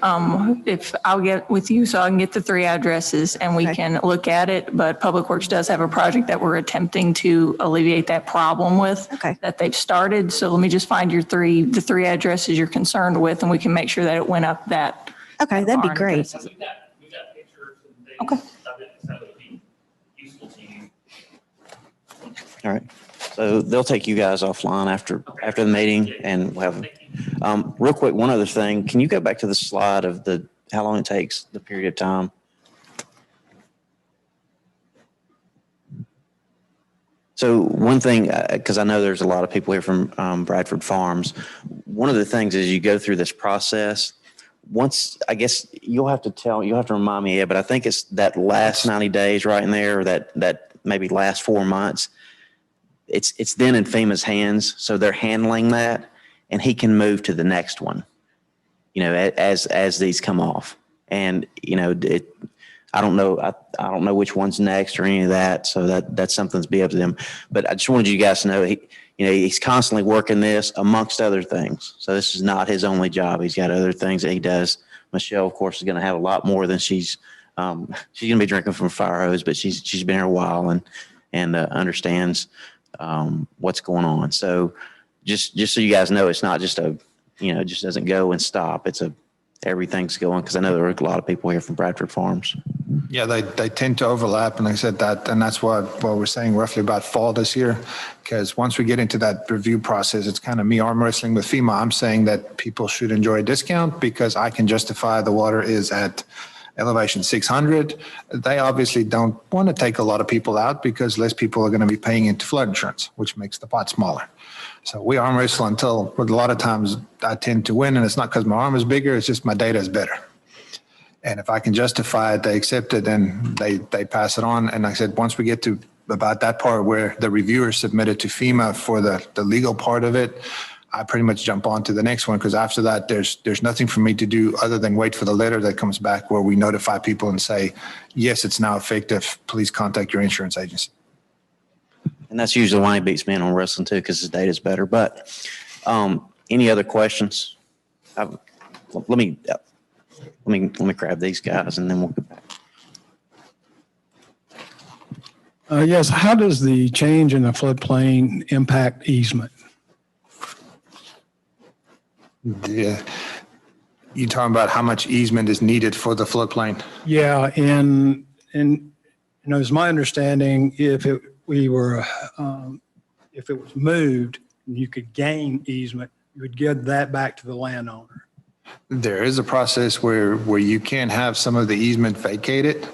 If I'll get with you so I can get the 3 addresses and we can look at it, but Public Works does have a project that we're attempting to alleviate that problem with that they've started. So let me just find the 3 addresses you're concerned with, and we can make sure that it went up that. Okay, that'd be great. We've got pictures and things of it, so it'd be useful to you. All right. So they'll take you guys offline after the meeting, and we'll have, real quick, one other thing. Can you go back to the slide of how long it takes, the period of time? So one thing, because I know there's a lot of people here from Bradford Farms, one of the things is you go through this process. Once, I guess you'll have to remind me, but I think it's that last 90 days right in there, or that maybe last 4 months. It's then in FEMA's hands, so they're handling that, and he can move to the next one, as these come off. And, I don't know. I don't know which one's next or any of that. So that's something to be up to them. But I just wanted you guys to know he's constantly working this amongst other things. So this is not his only job. He's got other things that he does. Michelle, of course, is going to have a lot more than she's going to be drinking from a fire hose, but she's been here a while and understands what's going on. So just so you guys know, it's not just it just doesn't go and stop. Everything's going, because I know there are a lot of people here from Bradford Farms. Yeah, they tend to overlap, and like I said, that's what we're saying roughly about fall this year, because once we get into that review process, it's kind of me arm wrestling with FEMA. I'm saying that people should enjoy a discount because I can justify the water is at elevation 600. They obviously don't want to take a lot of people out because less people are going to be paying into flood insurance, which makes the pot smaller. So we arm wrestle until, a lot of times I tend to win, and it's not because my arm is bigger, it's just my data is better. And if I can justify it, they accept it, and they pass it on. And like I said, once we get to about that part where the reviewer submitted to FEMA for the legal part of it, I pretty much jump on to the next one, because after that, there's nothing for me to do other than wait for the letter that comes back where we notify people and say, yes, it's now effective. Please contact your insurance agency. And that's usually why he beats me in on wrestling too, because his data is better. But any other questions? Let me grab these guys and then we'll go back. Yes. How does the change in the floodplain impact easement? Yeah. You talking about how much easement is needed for the floodplain? Yeah, and it's my understanding if it was moved, you could gain easement, you would give that back to the landowner. There is a process where you can have some of the easement vacated.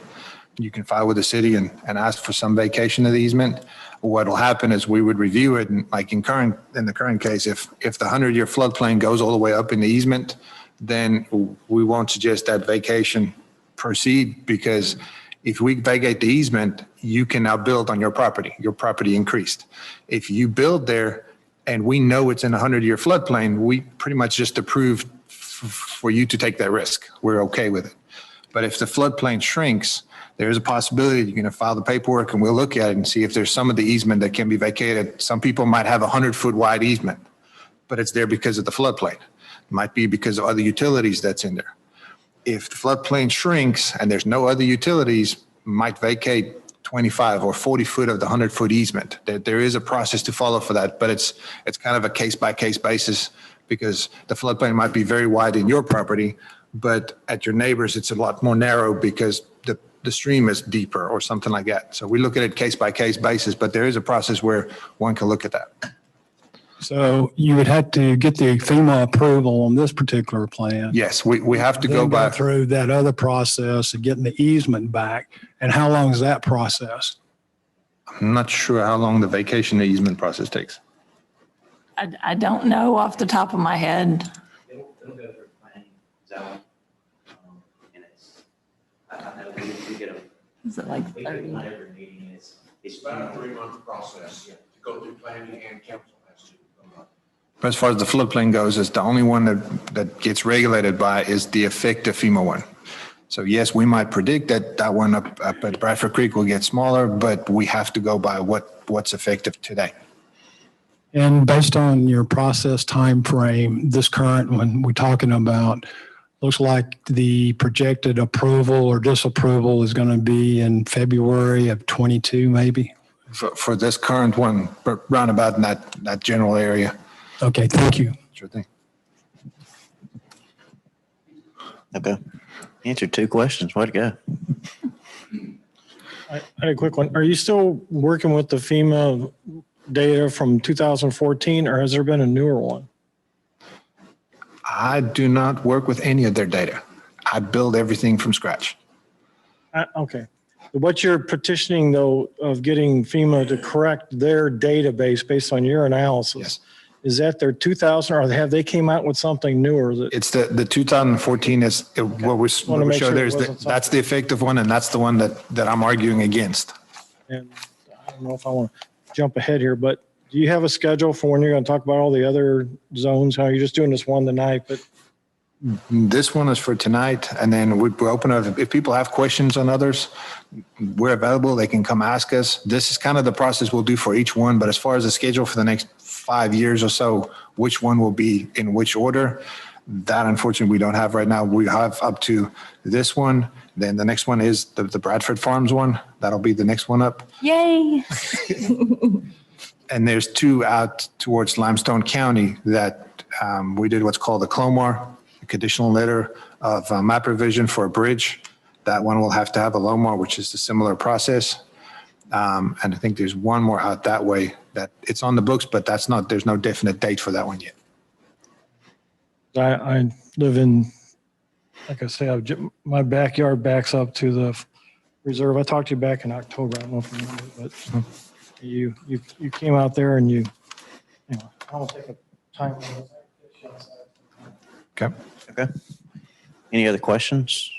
You can file with the city and ask for some vacation of the easement. What will happen is we would review it, and like in the current case, if the 100-year floodplain goes all the way up in the easement, then we won't suggest that vacation proceed, because if we vacate the easement, you can now build on your property increased. If you build there and we know it's in a 100-year floodplain, we pretty much just approved for you to take that risk. We're okay with it. But if the floodplain shrinks, there is a possibility you're going to file the paperwork and we'll look at it and see if there's some of the easement that can be vacated. Some people might have a 100-foot wide easement, but it's there because of the floodplain. It might be because of other utilities that's in there. If the floodplain shrinks and there's no other utilities, might vacate 25 or 40 foot of the 100-foot easement. There is a process to follow for that, but it's kind of a case-by-case basis, because the floodplain might be very wide in your property, but at your neighbors, it's a lot more narrow because the stream is deeper or something like that. So we look at it case-by-case basis, but there is a process where one can look at that. So you would have to get the FEMA approval on this particular plan. Yes, we have to Then go by. through that other process of getting the easement back. And how long is that process? I'm not sure how long the vacation easement process takes. I don't know off the top of my head. It'll go through planning zone. And I know we get a. Is it like 30? Not every meeting is. It's about a 3-month process to go through planning, and council has to. But as far as the floodplain goes, it's the only one that gets regulated by is the effective FEMA one. So yes, we might predict that one up at Bradford Creek will get smaller, but we have to go by what's effective today. And based on your process time frame, this current one we're talking about, looks like the projected approval or disapproval is going to be in February of 22, maybe? For this current one, but round about in that general area. Okay, thank you. Sure thing. Okay. Answered 2 questions. Way to go. I had a quick one. Are you still working with the FEMA data from 2014, or has there been a newer one? I do not work with any of their data. I build everything from scratch. Okay. What you're petitioning though of getting FEMA to correct their database based on your analysis. Yes. Is that their 2000 or have they came out with something newer? It's the 2014 is what we show there is that's the effective one, and that's the one that I'm arguing against. And I don't know if I want to jump ahead here, but do you have a schedule for when you're going to talk about all the other zones? How you're just doing this one tonight, but This one is for tonight, and then we open up, if people have questions on others, we're available, they can come ask us. This is kind of the process we'll do for each one, but as far as the schedule for the next 5 years or so, which one will be in which order, that unfortunately we don't have right now. We have up to this one, then the next one is the Bradford Farms one. That'll be the next one up. Yay. And there's 2 out towards Limestone County that we did what's called the CLOMAR, a conditional letter of map revision for a bridge. That one will have to have a LOMAR, which is a similar process. And I think there's one more out that way that it's on the books, but there's no definite date for that one yet. I live in, like I say, my backyard backs up to the reserve. I talked to you back in October. I don't know if you remember, but you came out there and anyway, I won't take a time. Okay. Okay. Any other questions?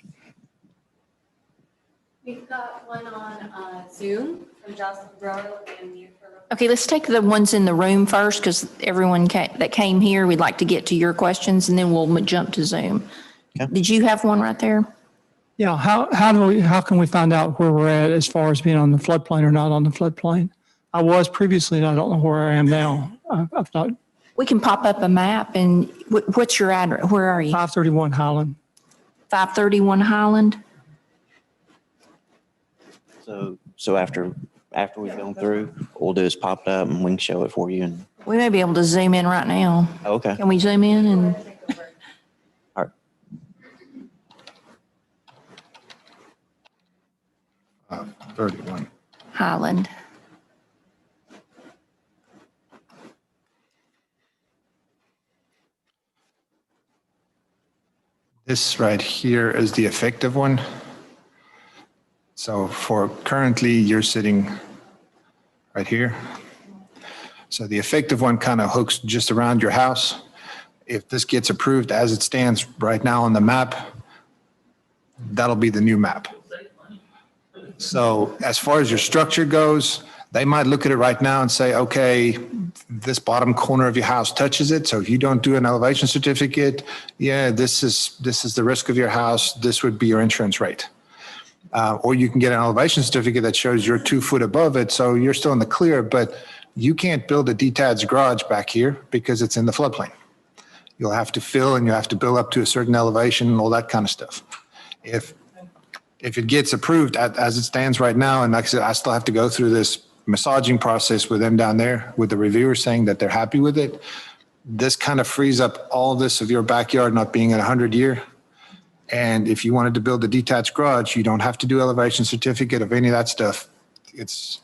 We've got one on Zoom from Jocelyn Brown and you. Okay, let's take the ones in the room first because everyone that came here, we'd like to get to your questions and then we'll jump to Zoom. Okay. Did you have one right there? Yeah, how can we find out where we're at as far as being on the floodplain or not on the floodplain? I was previously, and I don't know where I am now. I've not. We can pop up a map and what's your address? Where are you? 531 Highland. 531 Highland? So after we've gone through, all we'll do is pop it up and we can show it for you. And We may be able to zoom in right now. okay. Can we zoom in and? All right. 31. Highland. This right here is the effective one. So for currently, you're sitting right here. So the effective one kind of hooks just around your house. If this gets approved as it stands right now on the map, that'll be the new map. So as far as your structure goes, they might look at it right now and say, okay, this bottom corner of your house touches it. So if you don't do an elevation certificate, yeah, this is the risk of your house. This would be your insurance rate. Or you can get an elevation certificate that shows you're 2 foot above it. So you're still in the clear, but you can't build a detached garage back here because it's in the floodplain. You'll have to fill and you have to build up to a certain elevation and all that kind of stuff. If it gets approved as it stands right now, and like I said, I still have to go through this massaging process with them down there, with the reviewer saying that they're happy with it. This kind of frees up all this of your backyard not being at 100-year. And if you wanted to build a detached garage, you don't have to do elevation certificate of any of that stuff. It's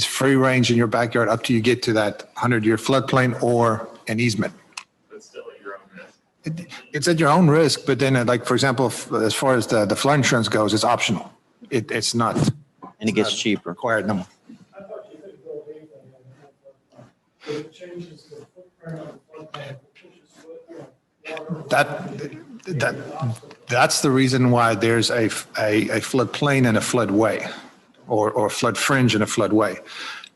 free range in your backyard up to you get to that 100-year floodplain or an easement. It's still at your own risk. It's at your own risk, but then like, for example, as far as the flood insurance goes, it's optional. It's not. And it gets cheaper. Required, no. I thought you could build anything in the floodplain. It changes the footprint of the floodplain. That's the reason why there's a floodplain and a floodway, or flood fringe and a floodway.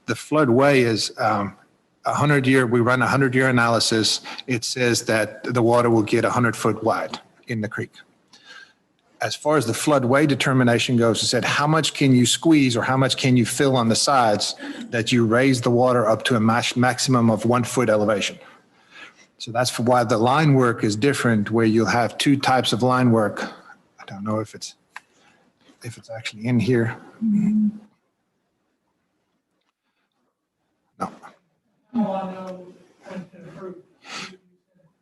The floodway is 100-year. We run a 100-year analysis. It says that the water will get 100 foot wide in the creek. As far as the floodway determination goes, it said how much can you squeeze or how much can you fill on the sides that you raise the water up to a maximum of 1 foot elevation. So that's why the line work is different, where you'll have 2 types of line work. I don't know if it's actually in here. No.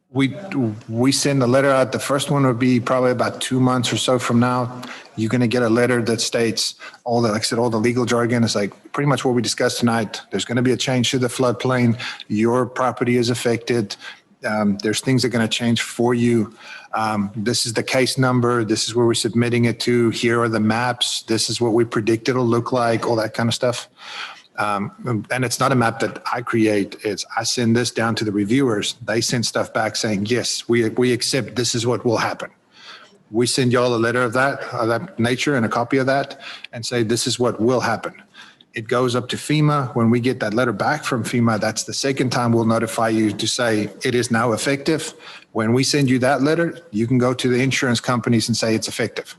We send a letter out. The first one would be probably about 2 months or so from now. You're going to get a letter that states all the, like I said, all the legal jargon. It's like pretty much what we discussed tonight. There's going to be a change to the floodplain. Your property is affected. There's things that are going to change for you. This is the case number. This is where we're submitting it to. Here are the maps. This is what we predict it'll look like, all that kind of stuff. And it's not a map that I create. It's I send this down to the reviewers. They send stuff back saying, yes, we accept this is what will happen. We send y'all a letter of that nature and a copy of that and say, this is what will happen. It goes up to FEMA. When we get that letter back from FEMA, that's the second time we'll notify you to say it is now effective. When we send you that letter, you can go to the insurance companies and say it's effective.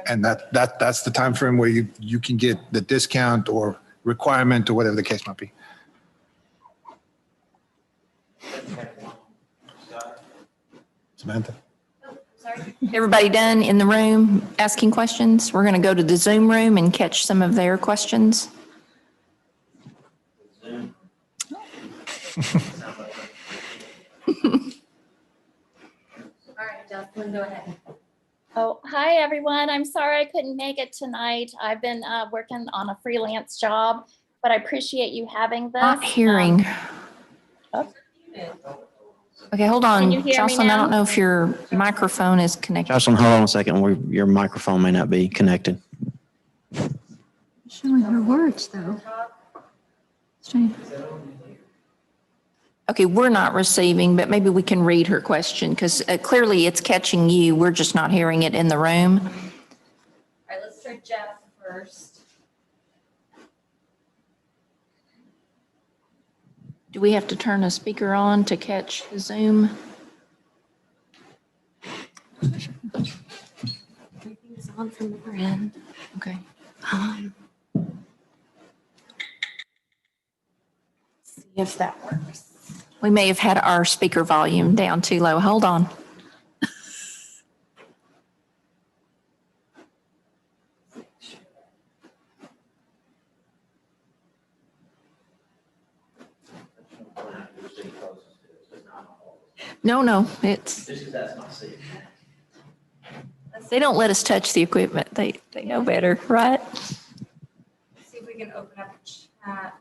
And that's the time frame where you can get the discount or requirement or whatever the case might be. Samantha. Everybody done in the room asking questions? We're going to go to the Zoom room and catch some of their questions. All right, Jocelyn, go ahead. Oh, hi, everyone. I'm sorry I couldn't make it tonight. I've been working on a freelance job, but I appreciate you having this. Not hearing. Okay, hold on. Can you hear me Jocelyn, I now? don't know if your microphone is connected. Jocelyn, hold on a second. Your microphone may not be connected. Showing her words, though. Strange. Okay, we're not receiving, but maybe we can read her question because clearly it's catching you. We're just not hearing it in the room. All right, let's try Jeff first. Do we have to turn a speaker on to catch the Zoom? Everything's on from our end. Okay. See if that works. We may have had our speaker volume down too low. Hold on. No, it's. They don't let us touch the equipment. They know better, right? Let's see if we can open up a chat.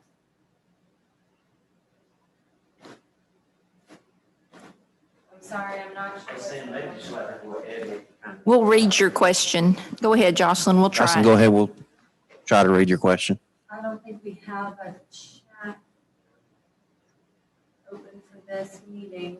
I'm sorry, I'm not sure. We'll read your question. Go ahead, Jocelyn. We'll try. Jocelyn, go ahead. We'll try to read your question. I don't think we have a chat open for this meeting.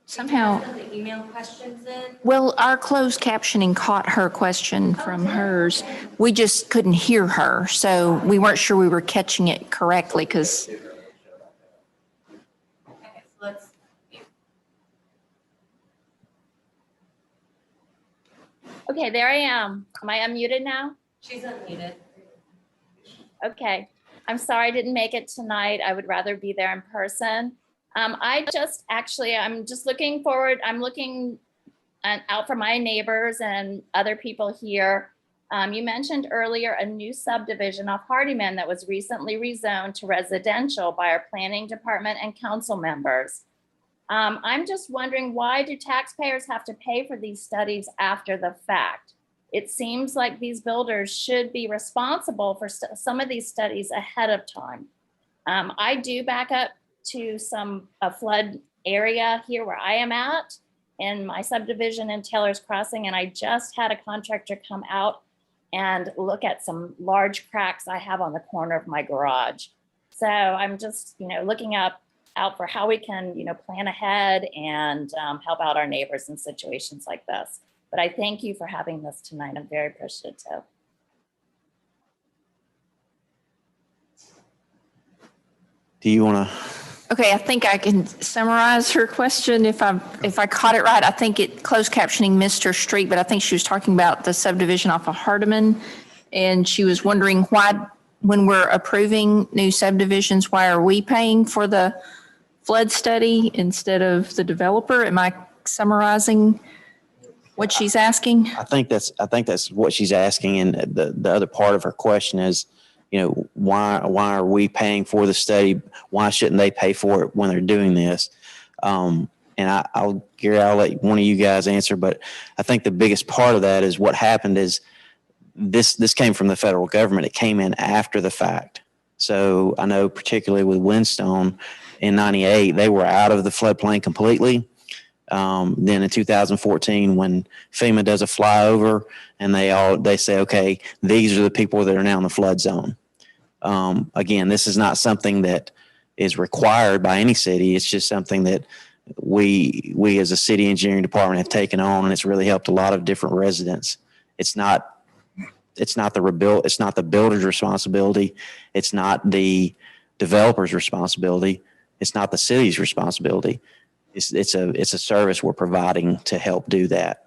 Somehow. The email questions in. Well, our closed captioning caught her question from hers. We just couldn't hear her, so we weren't sure we were catching it correctly because. Okay, so let's. Okay, there I am. Am I unmuted now? She's unmuted. Okay. I'm sorry I didn't make it tonight. I would rather be there in person. I'm just looking forward. I'm looking out for my neighbors and other people here. You mentioned earlier a new subdivision off Hardiman that was recently rezoned to residential by our planning department and council members. I'm just wondering, why do taxpayers have to pay for these studies after the fact? It seems like these builders should be responsible for some of these studies ahead of time. I do back up to a flood area here where I am at in my subdivision in Taylor's Crossing, and I just had a contractor come out and look at some large cracks I have on the corner of my garage. So I'm just, looking out for how we can, plan ahead and help out our neighbors in situations like this. But I thank you for having this tonight. I'm very appreciative. Do you want to? Okay, I think I can summarize her question if I caught it right. I think closed captioning missed her street, but I think she was talking about the subdivision off of Hardiman. And she was wondering why, when we're approving new subdivisions, why are we paying for the flood study instead of the developer? Am I summarizing what she's asking? I think that's what she's asking. And the other part of her question is, why are we paying for the study? Why shouldn't they pay for it when they're doing this? And Gary, I'll let one of you guys answer, but I think the biggest part of that is what happened is this came from the federal government. It came in after the fact. So I know particularly with Windstone in 98, they were out of the floodplain completely. Then in 2014, when FEMA does a flyover and they say, okay, these are the people that are now in the flood zone. Again, this is not something that is required by any city. It's just something that we as a city engineering department have taken on, and it's really helped a lot of different residents. It's not the builder's responsibility. It's not the developer's responsibility. It's not the city's responsibility. It's a service we're providing to help do that.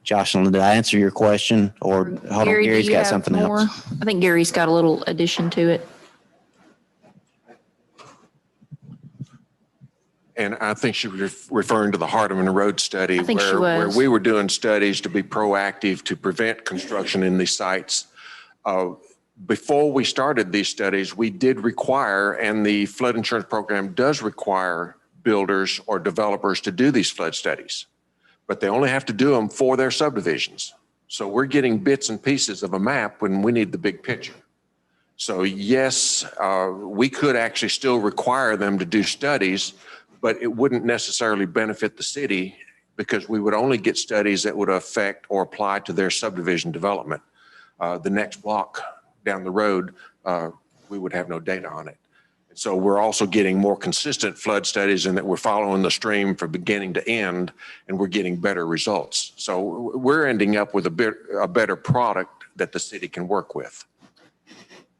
Jocelyn, did I answer your question? Or hold on, Gary, do Gary's you got have something more? else. I think Gary's got a little addition to it. And I think she was referring to the Hardeman Road study I think she where was. we were doing studies to be proactive to prevent construction in these sites. Before we started these studies, we did require, and the flood insurance program does require builders or developers to do these flood studies, but they only have to do them for their subdivisions. So we're getting bits and pieces of a map when we need the big picture. So yes, we could actually still require them to do studies, but it wouldn't necessarily benefit the city because we would only get studies that would affect or apply to their subdivision development. The next block down the road, we would have no data on it. So we're also getting more consistent flood studies in that we're following the stream from beginning to end, and we're getting better results. So we're ending up with a better product that the city can work with.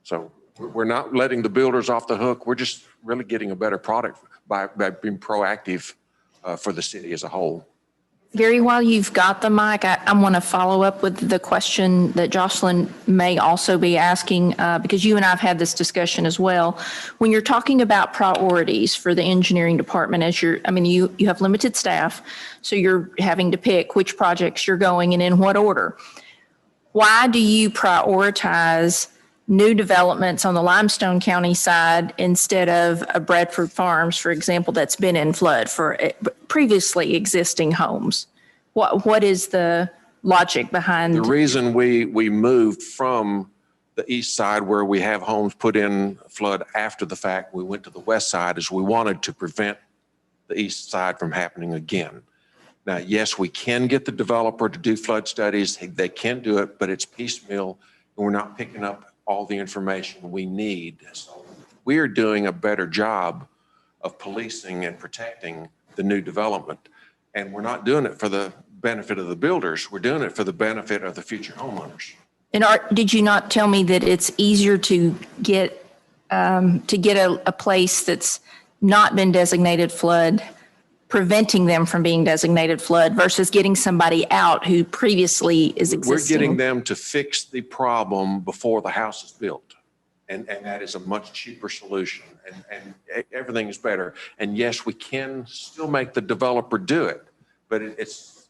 So we're not letting the builders off the hook. We're just really getting a better product by being proactive for the city as a whole. Gary, while you've got the mic, I want to follow up with the question that Jocelyn may also be asking, because you and I have had this discussion as well. When you're talking about priorities for the engineering department, you have limited staff, so you're having to pick which projects you're going and in what order. Why do you prioritize new developments on the Limestone County side instead of a Bradford Farms, for example, that's been in flood for previously existing homes? What is the logic behind? The reason we moved from the east side where we have homes put in flood after the fact, we went to the west side is we wanted to prevent the east side from happening again. Now, yes, we can get the developer to do flood studies. They can do it, but it's piecemeal and we're not picking up all the information we need. So we're doing a better job of policing and protecting the new development. And we're not doing it for the benefit of the builders. We're doing it for the benefit of the future homeowners. And did you not tell me that it's easier to get a place that's not been designated flood, preventing them from being designated flood versus getting somebody out who previously is existing? We're getting them to fix the problem before the house is built. And that is a much cheaper solution and everything is better. And yes, we can still make the developer do it, but it's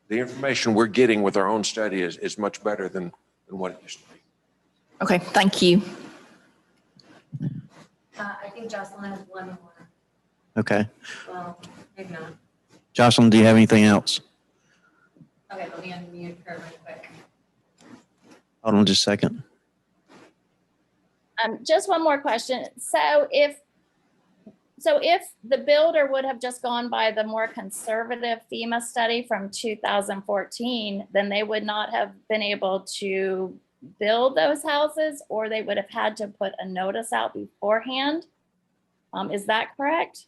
the information we're getting with our own study is much better than what it used to be. Okay, thank you. I think Jocelyn has one more. Okay. Well, maybe not. Jocelyn, do you have anything else? Okay, let me unmute her real quick. Hold on just a second. Just one more question. So if the builder would have just gone by the more conservative FEMA study from 2014, then they would not have been able to build those houses, or they would have had to put a notice out beforehand. Is that correct?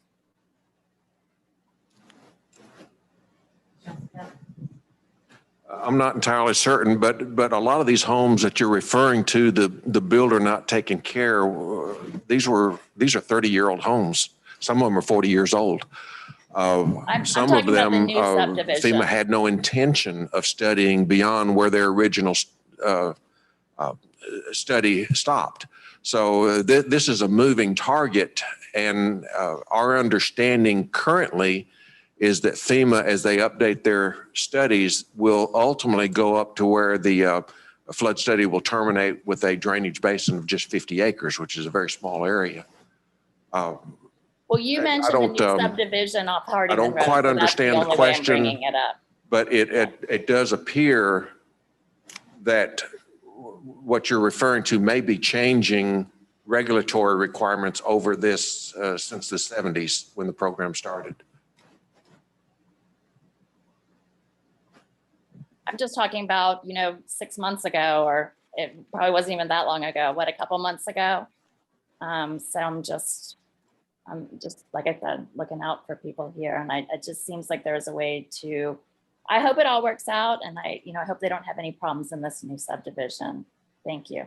I'm not entirely certain, but a lot of these homes that you're referring to, the builder not taking care, these are 30-year-old homes. Some of them are 40 years old. Some of them, FEMA had no intention of studying beyond where their original study stopped. So this is a moving target, and our understanding currently is that FEMA, as they update their studies, will ultimately go up to where the flood study will terminate with a drainage basin of just 50 acres, which is a very small area. Well, you mentioned the new subdivision off Hardeman Road. I don't quite understand the question, bringing it up. but it does appear that what you're referring to may be changing regulatory requirements over this since the 70s when the program started. I'm just talking about, 6 months ago, or it probably wasn't even that long ago, a couple months ago. So I'm just, like I said, looking out for people here. And it just seems like there's a way to, I hope it all works out. And I hope they don't have any problems in this new subdivision. Thank you.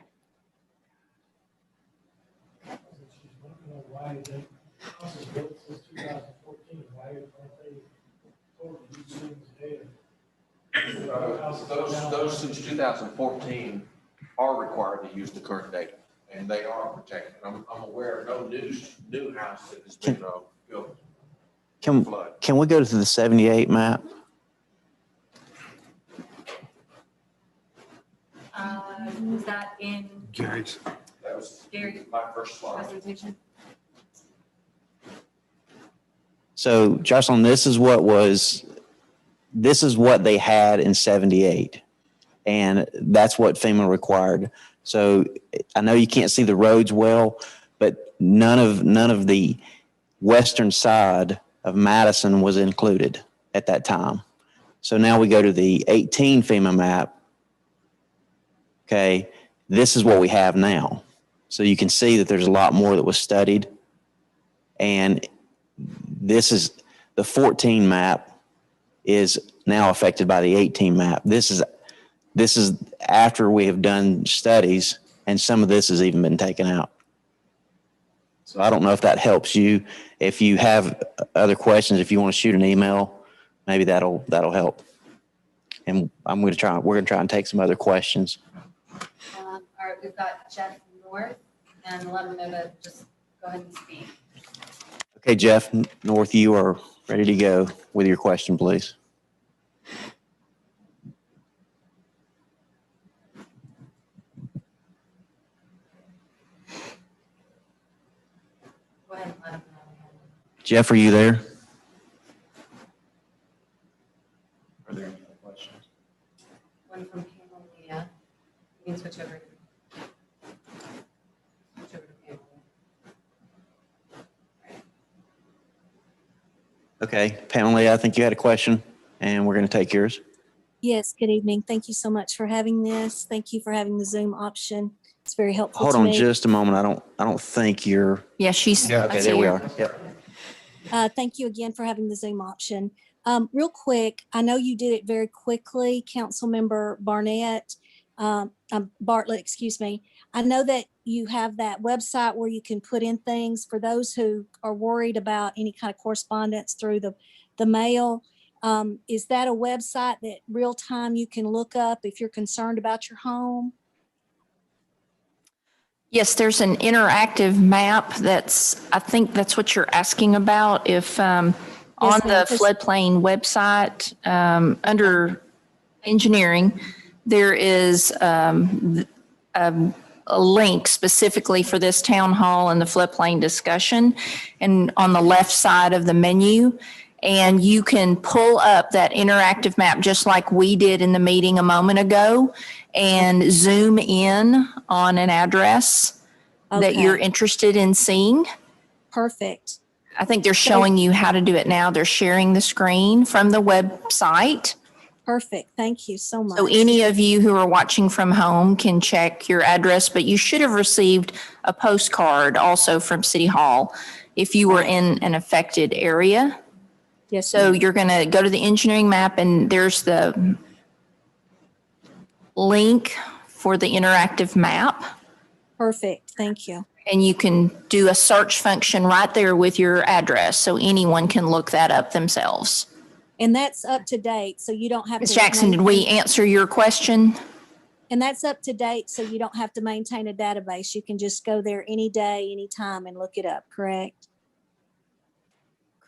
Those since 2014 are required to use the current data, and they are protected. I'm aware of no new house that has been built. Can we go to the 78 map? Was that in Gary's. That was Gary's my first slide. presentation? So Jocelyn, this is what they had in 78. And that's what FEMA required. So I know you can't see the roads well, but none of the western side of Madison was included at that time. So now we go to the 18 FEMA map. Okay, this is what we have now. So you can see that there's a lot more that was studied. And this is the 14 map is now affected by the 18 map. This is after we have done studies, and some of this has even been taken out. So I don't know if that helps you. If you have other questions, if you want to shoot an email, maybe that'll help. And we're going to try and take some other questions. All right, we've got Jeff North, and let him know to just go ahead and speak. Okay, Jeff North, you are ready to go with your question, please. Go ahead and let him know. Jeff, are you there? Are there any questions? One from Pamela. You can switch over. Switch over to Pamela. Okay, Pamela, I think you had a question, and we're going to take yours. Yes, good evening. Thank you so much for having this. Thank you for having the Zoom option. It's very helpful Hold to on me. just a moment. I don't think you're. Yeah, she's. Yeah, okay, there we are. Yep. Thank you again for having the Zoom option. Real quick, I know you did it very quickly, Councilmember Bartlett, excuse me. I know that you have that website where you can put in things for those who are worried about any kind of correspondence through the mail. Is that a website that real time you can look up if you're concerned about your home? Yes, there's an interactive map I think that's what you're asking about. If on the floodplain website, under engineering, there is a link specifically for this town hall and the floodplain discussion, and on the left side of the menu. And you can pull up that interactive map just like we did in the meeting a moment ago and zoom in on an address that you're interested in seeing. Perfect. I think they're showing you how to do it now. They're sharing the screen from the website. Perfect. Thank you so much. So any of you who are watching from home can check your address, but you should have received a postcard also from City Hall if you were in an affected area. Yes. So you're going to go to the engineering map, and there's the link for the interactive map. Perfect. Thank you. And you can do a search function right there with your address, so anyone can look that up themselves. And that's up to date, so you don't have to. Ms. Jackson, did we answer your question? And that's up to date, so you don't have to maintain a database. You can just go there any day, anytime and look it up, correct?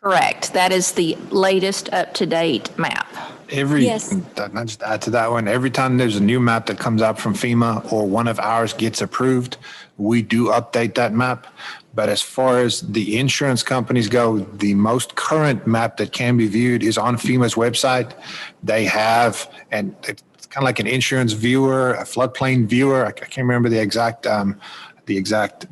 Correct. That is the latest up-to-date map. Yes. Not just add to that one, every time there's a new map that comes out from FEMA or one of ours gets approved, we do update that map. But as far as the insurance companies go, the most current map that can be viewed is on FEMA's website. They have, and it's kind of like an insurance viewer, a floodplain viewer. I can't remember the exact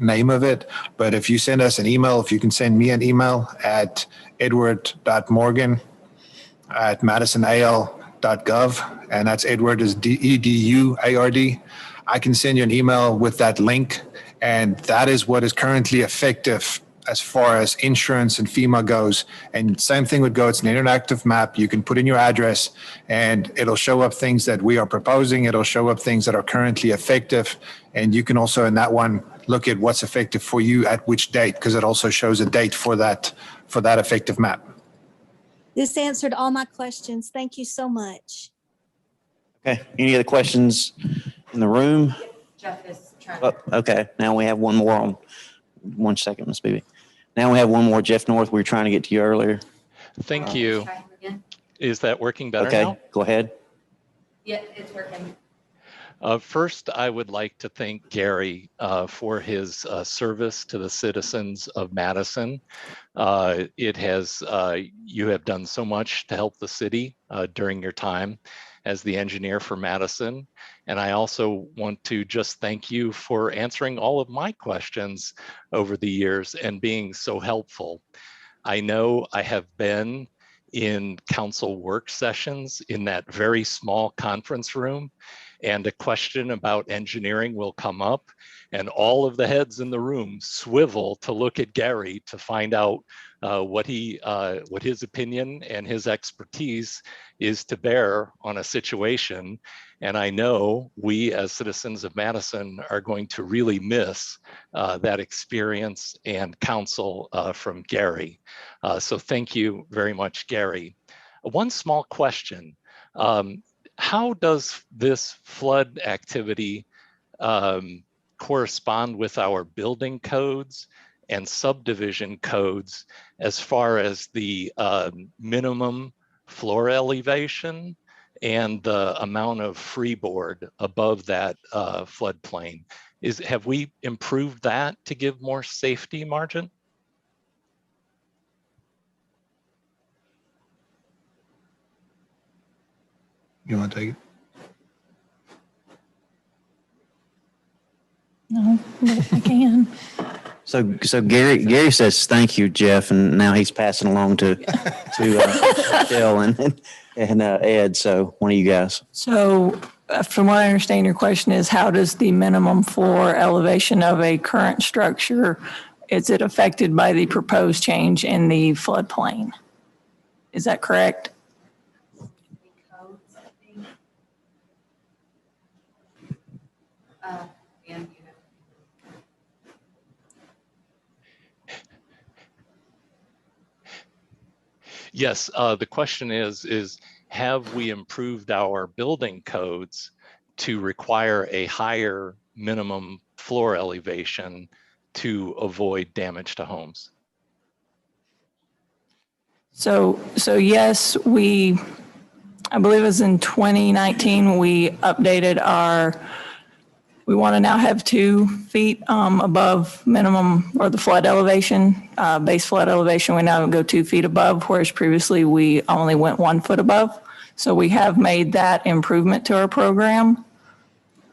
name of it. But if you send us an email, if you can send me an email at edward.morgan@madisonal.gov, and that's Edward is EDUARD. I can send you an email with that link, and that is what is currently effective as far as insurance and FEMA goes. And same thing would go. It's an interactive map. You can put in your address and it'll show up things that we are proposing. It'll show up things that are currently effective. And you can also in that one look at what's effective for you at which date, because it also shows a date for that effective map. This answered all my questions. Thank you so much. Okay, any other questions in the room? Jeff is trying Oh, to. okay, now we have one more on, 1 second, Ms. Beebe. Now we have one more, Jeff North, we were trying to get to you earlier. Thank you. Try him again. Is that working better Okay, now? go ahead. Yeah, it's working. First, I would like to thank Gary for his service to the citizens of Madison. You have done so much to help the city during your time as the engineer for Madison. And I also want to just thank you for answering all of my questions over the years and being so helpful. I know I have been in council work sessions in that very small conference room, and a question about engineering will come up and all of the heads in the room swivel to look at Gary to find out what his opinion and his expertise is to bear on a situation. And I know we as citizens of Madison are going to really miss that experience and counsel from Gary. So thank you very much, Gary. One small question. How does this flood activity correspond with our building codes and subdivision codes as far as the minimum floor elevation and the amount of freeboard above that floodplain? Have we improved that to give more safety margin? You want to take it? No, but I can. So Gary says, thank you, Jeff, and now he's passing along to Michelle and Ed. So one of you guys. So from what I understand, your question is how does the minimum floor elevation of a current structure, is it affected by the proposed change in the floodplain? Is that correct? Yes, the question is have we improved our building codes to require a higher minimum floor elevation to avoid damage to homes? So yes, I believe it was in 2019, we updated we want to now have 2 feet above minimum or the flood elevation, base flood elevation. We now go 2 feet above, whereas previously we only went 1 foot above. So we have made that improvement to our program.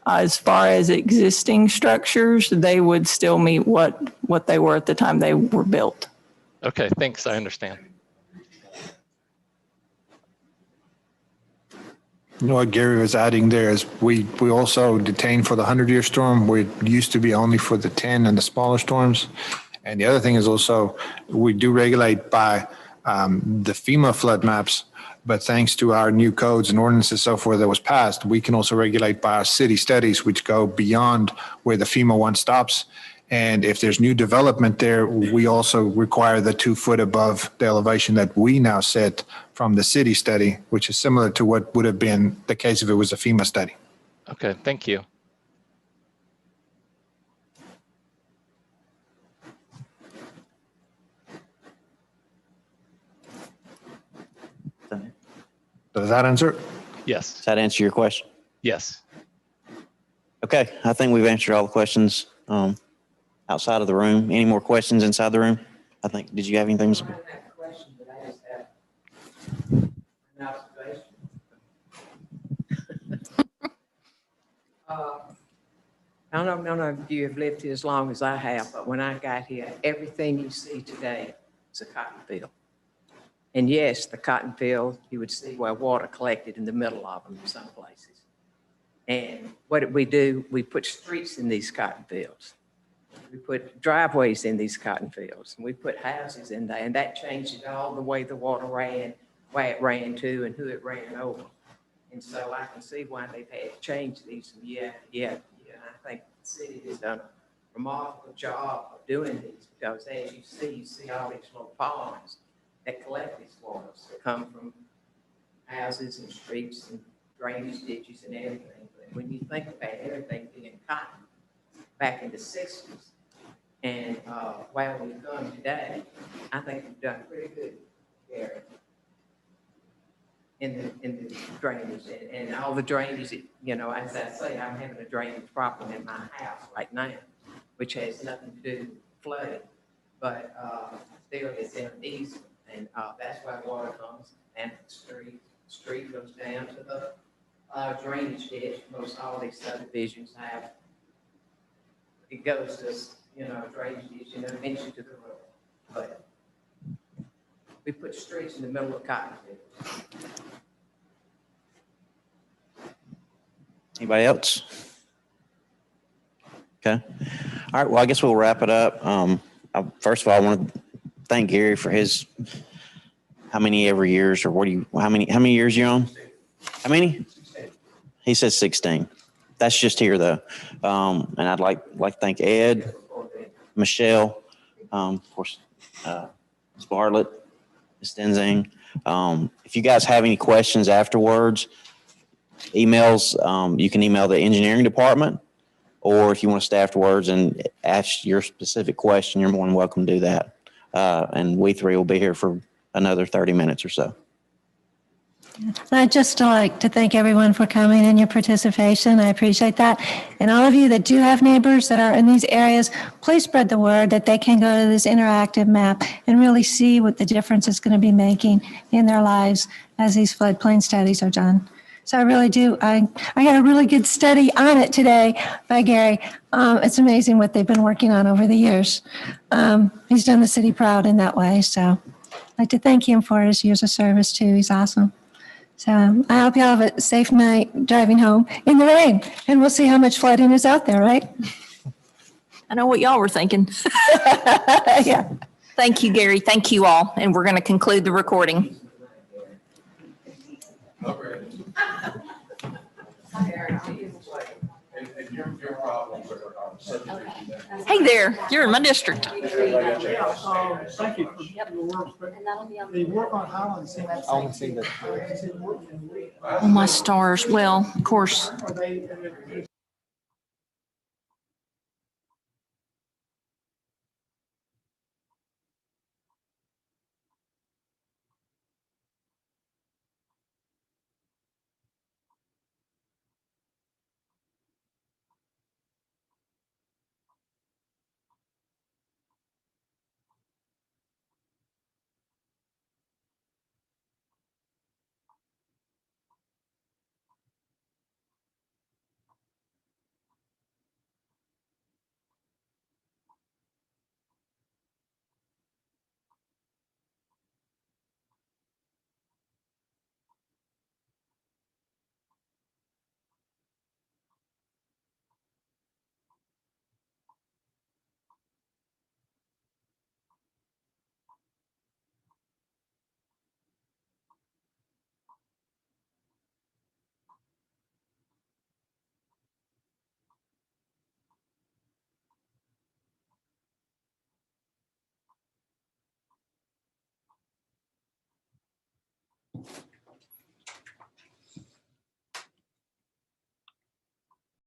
As far as existing structures, they would still meet what they were at the time they were built. Okay, thanks, I understand. You know what Gary was adding there is we also detain for the 100-year storm, where it used to be only for the 10 and the smaller storms. And the other thing is also we do regulate by the FEMA flood maps, but thanks to our new codes and ordinances so forth that was passed, we can also regulate by our city studies, which go beyond where the FEMA one stops. And if there's new development there, we also require the 2 foot above the elevation that we now set from the city study, which is similar to what would have been the case if it was a FEMA study. Okay, thank you. Does that answer? Yes. Does that answer your question? Yes. Okay, I think we've answered all the questions outside of the room. Any more questions inside the room? I think, did you have anything? I don't know none of you have lived here as long as I have, but when I got here, everything you see today is a cotton field. And yes, the cotton field, you would see where water collected in the middle of them in some places. And what did we do? We put streets in these cotton fields. We put driveways in these cotton fields, and we put houses in there, and that changed it all the way the water ran, where it ran to and who it ran over. And so I can see why they've had to change these from year to year. And I think the city has done a remarkable job of doing these, because as you see all these little ponds that collect these waters that come from houses and streets and drainage ditches and everything. But when you think about everything being cotton back in the 60s and where we've gone today, I think we've done pretty good there in the drainage and all the drainage, you know, as I say, I'm having a drainage problem in my house right now, which has nothing to do with flooding, but still it's in an easement. And that's why water comes and the street goes down to the drainage ditch. Most all these subdivisions have. It goes to, you know, drainage ditch and then eventually to the road. But we put streets in the middle of cotton fields. Anybody else? Okay. All right. Well, I guess we'll wrap it up. First of all, I want to thank Gary for his, how many every years, or how many years you on? How many? He says 16. That's just here though. And I'd like to thank Ed, Michelle, of course, Ms. Bartlett, Ms. Denzing. If you guys have any questions afterwards, emails, you can email the engineering department, or if you want to stay afterwards and ask your specific question, you're more than welcome to do that. And we three will be here for another 30 minutes or so. I'd just like to thank everyone for coming and your participation. I appreciate that. And all of you that do have neighbors that are in these areas, please spread the word that they can go to this interactive map and really see what the difference it's going to be making in their lives as these floodplain studies are done. So I really do. I got a really good study on it today by Gary. It's amazing what they've been working on over the years. He's done the city proud in that way. So I'd like to thank him for his years of service too. He's awesome. So I hope you all have a safe night driving home in the rain, and we'll see how much flooding is out there, right? I know what y'all were thinking. Yeah. Thank you, Gary. Thank you all. And we're going to conclude the recording. Hey there, you're in my district. Thank you for your work. The work on Highlands. I want to see that. Oh, my stars. Well, of course.